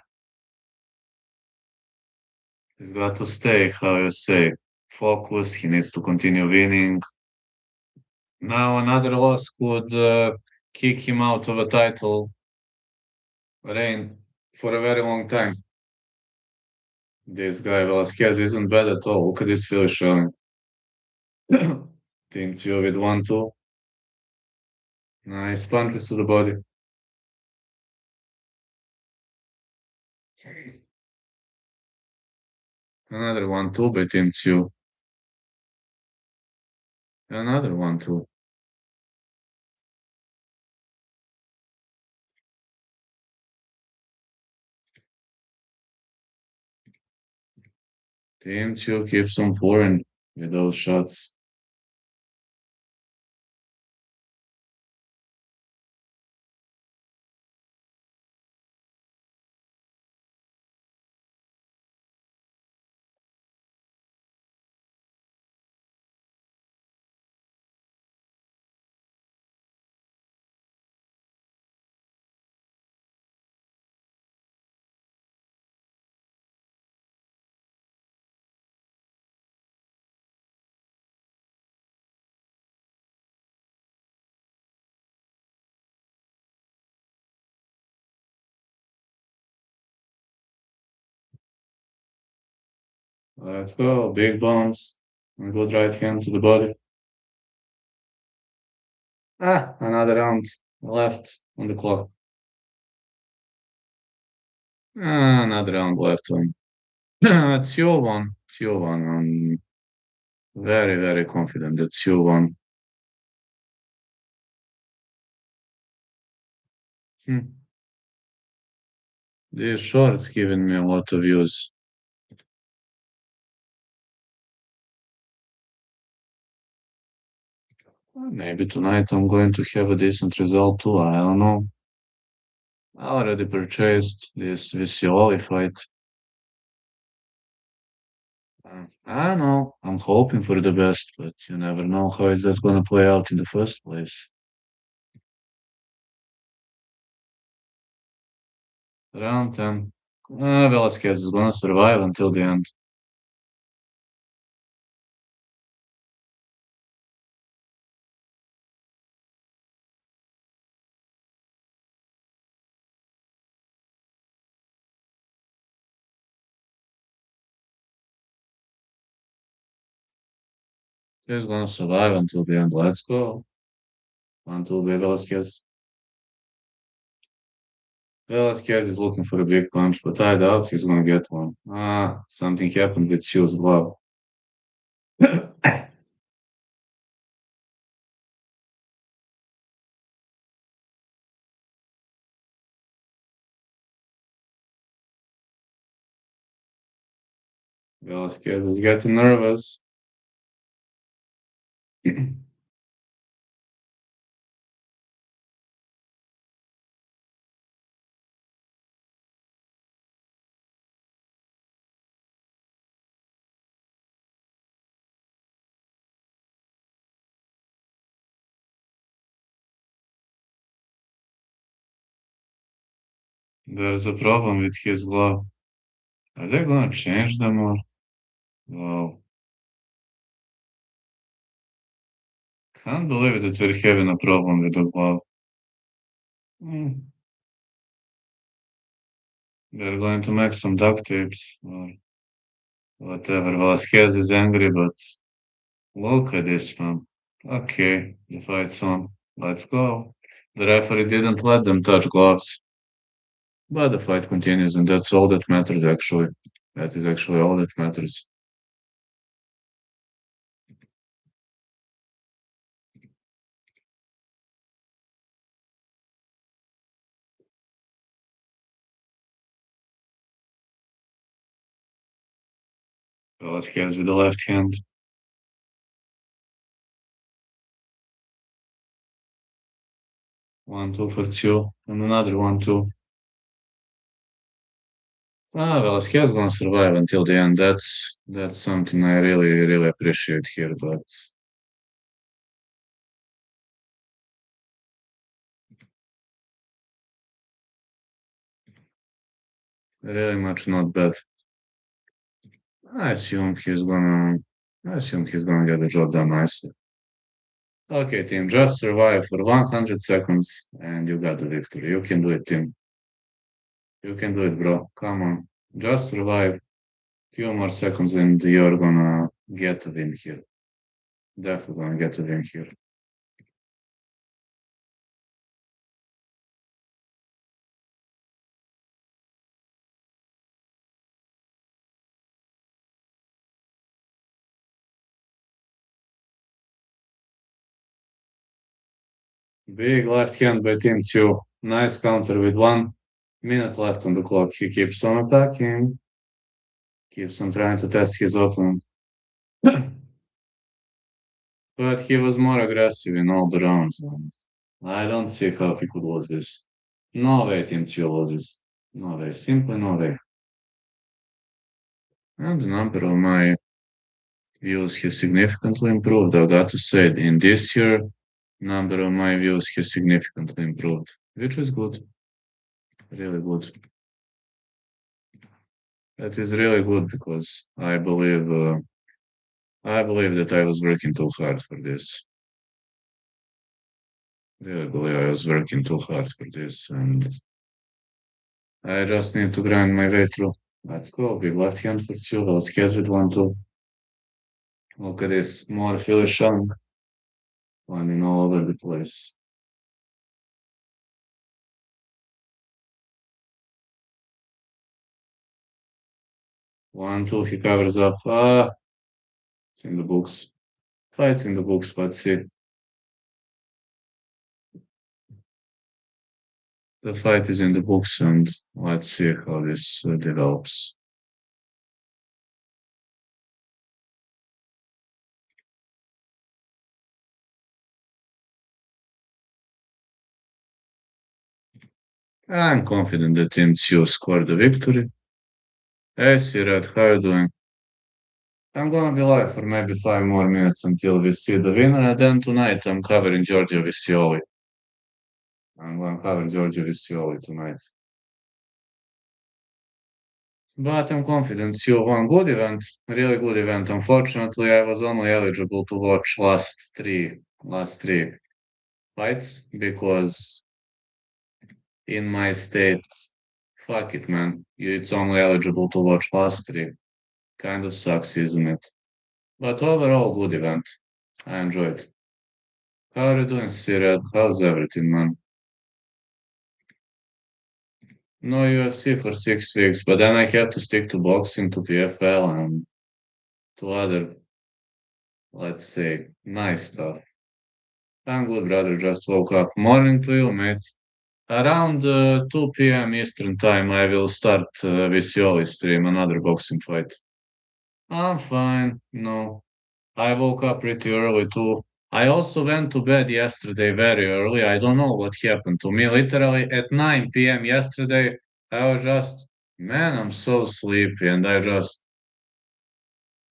he's got to stay, how you say, focused. He needs to continue winning. Now another loss could kick him out of a title reign for a very long time. This guy Velasquez isn't bad at all. Look at this finish showing. Team Tszyu with 1-2. Nice punches to the body. Another 1-2 by Team Tszyu. Another 1-2. Team Tszyu keeps on pouring with those shots. Let's go. Big bombs. And good right hand to the body. Another round left on the clock. Another round left on. Tszyu won. Tszyu won. I'm very, very confident that Tszyu won. Hmm. These shorts giving me a lot of views. Maybe tonight I'm going to have a decent result too. I don't know. I already purchased this Visioli fight. I don't know. I'm hoping for the best, but you never know how is that gonna play out in the first place. Round 10. Velasquez is gonna survive until the end. He's gonna survive until the end. Let's go. Until Velasquez. Velasquez is looking for a big punch, but I doubt he's gonna get one. Something happened with Tszyu's glove. Velasquez is getting nervous. There's a problem with his glove. Are they gonna change them or? Wow. Can't believe that we're having a problem with the glove. Hmm. They're going to make some duct tapes or whatever. Velasquez is angry, but look at this man. Okay, the fight's on. Let's go. The referee didn't let them touch gloves, but the fight continues, and that's all that matters actually. That is actually all that matters. Velasquez with the left hand. 1-2 for Tszyu, and another 1-2. Velasquez gonna survive until the end. That's something I really appreciate here. But really much not bad. I assume he's gonna. I assume he's gonna get the job done nicely. Okay, team, just survive for 100 seconds, and you got the victory. You can do it, team. You can do it, bro. Come on, just survive. Few more seconds, and you're gonna get a win here. Definitely gonna get a win here. Big left hand by Team 2. Nice counter with 1 minute left on the clock. He keeps on attacking, keeps on trying to test his opponent. But he was more aggressive in all the rounds. And I don't see how he could lose this. No way Team 2 loses. No way. Simply no way. And the number of my views has significantly improved. I got to say, in this year, number of my views has significantly improved, which is good. Really good. That is really good because I believe that I was working too hard for this. Really believe I was working too hard for this, and I just need to grind my way through. Let's go. Big left hand for two. Let's catch it 1-2. Look at this. More Philly Shang. Landing all over the place. 1-2. He covers up. It's in the books. Fight's in the books. Let's see. The fight is in the books, and let's see how this develops. I'm confident that Team Tszyu scored the victory. Hey, Sirat, how you doing? I'm gonna be live for maybe 5 more minutes until we see the winner, and then tonight I'm covering Giorgio Visioli. I'm gonna cover Giorgio Visioli tonight. But I'm confident you won good event, really good event. Unfortunately, I was only eligible to watch last three fights because in my state, fuck it, man. It's only eligible to watch last three. Kind of sucks, isn't it? But overall, good event. I enjoyed. How are you doing, Sirat? How's everything, man? No UFC for 6 weeks, but then I have to stick to boxing, to PFL, and to other, let's say, nice stuff. I'm good, brother. Just woke up. Morning to you, mate. Around 2 p.m. Eastern time, I will start Visioli stream, another boxing fight. I'm fine. No, I woke up pretty early too. I also went to bed yesterday very early. I don't know what happened to me. Literally at 9 p.m. yesterday, I was just, man, I'm so sleepy. And I just,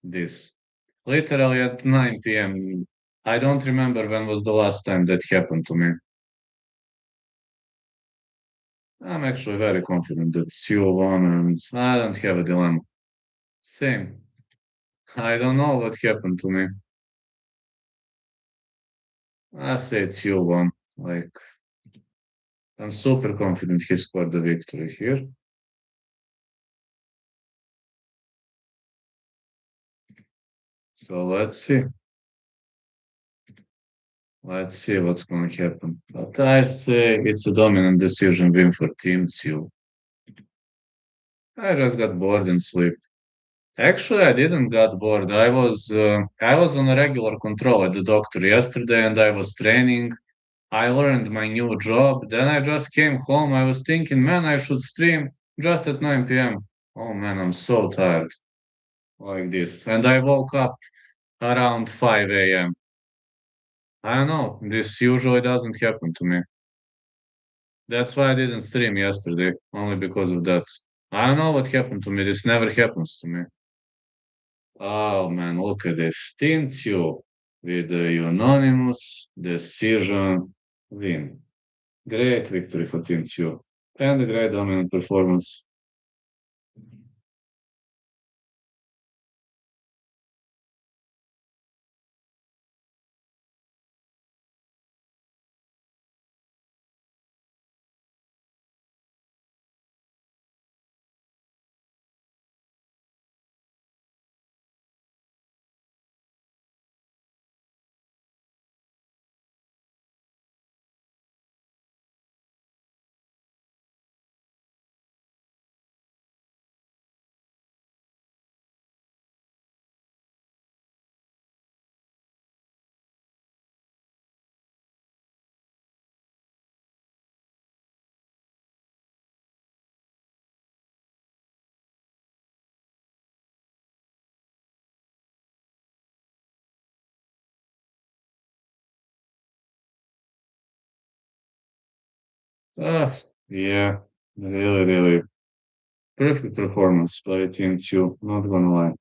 this. Literally at 9 p.m. I don't remember when was the last time that happened to me. I'm actually very confident that Tszyu won and I don't have a dilemma. Same. I don't know what happened to me. I say Tszyu won. Like, I'm super confident he scored the victory here. So let's see. Let's see what's going to happen. But I say it's a dominant decision win for Team Tszyu. I just got bored and sleep. Actually, I didn't got bored. I was on a regular control at the doctor yesterday, and I was training. I learned my new job. Then I just came home. I was thinking, man, I should stream just at 9 p.m. Oh man, I'm so tired like this. And I woke up around 5 a.m. I don't know. This usually doesn't happen to me. That's why I didn't stream yesterday, only because of that. I don't know what happened to me. This never happens to me. Oh man, look at this. Team 2 with the unanimous decision win. Great victory for Team 2 and a great dominant performance. Ah, yeah, really, really perfect performance by Team 2, not gonna lie.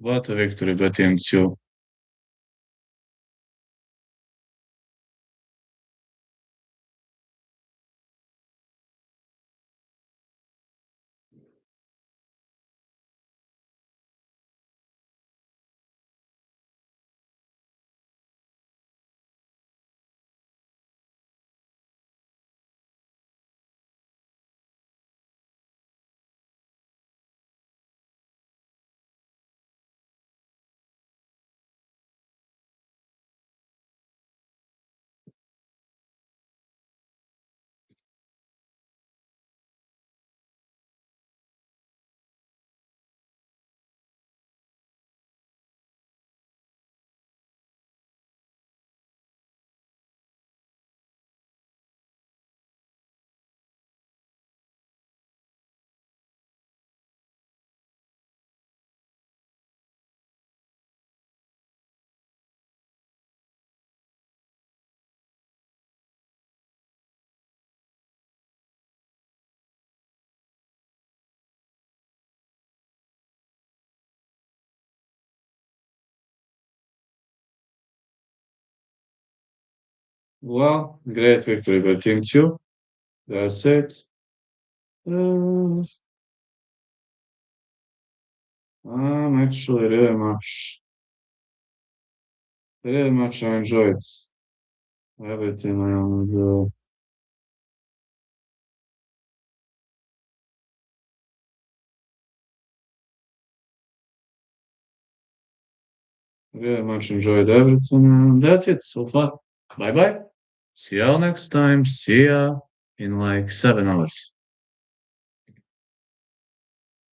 What a victory by Team Tszyu. Well, great victory by Team Tszyu. That's it. Uh, I'm actually really much I enjoyed everything and really much enjoyed everything. And that's it so far. Bye bye. See y'all next time. See ya in like 7 hours.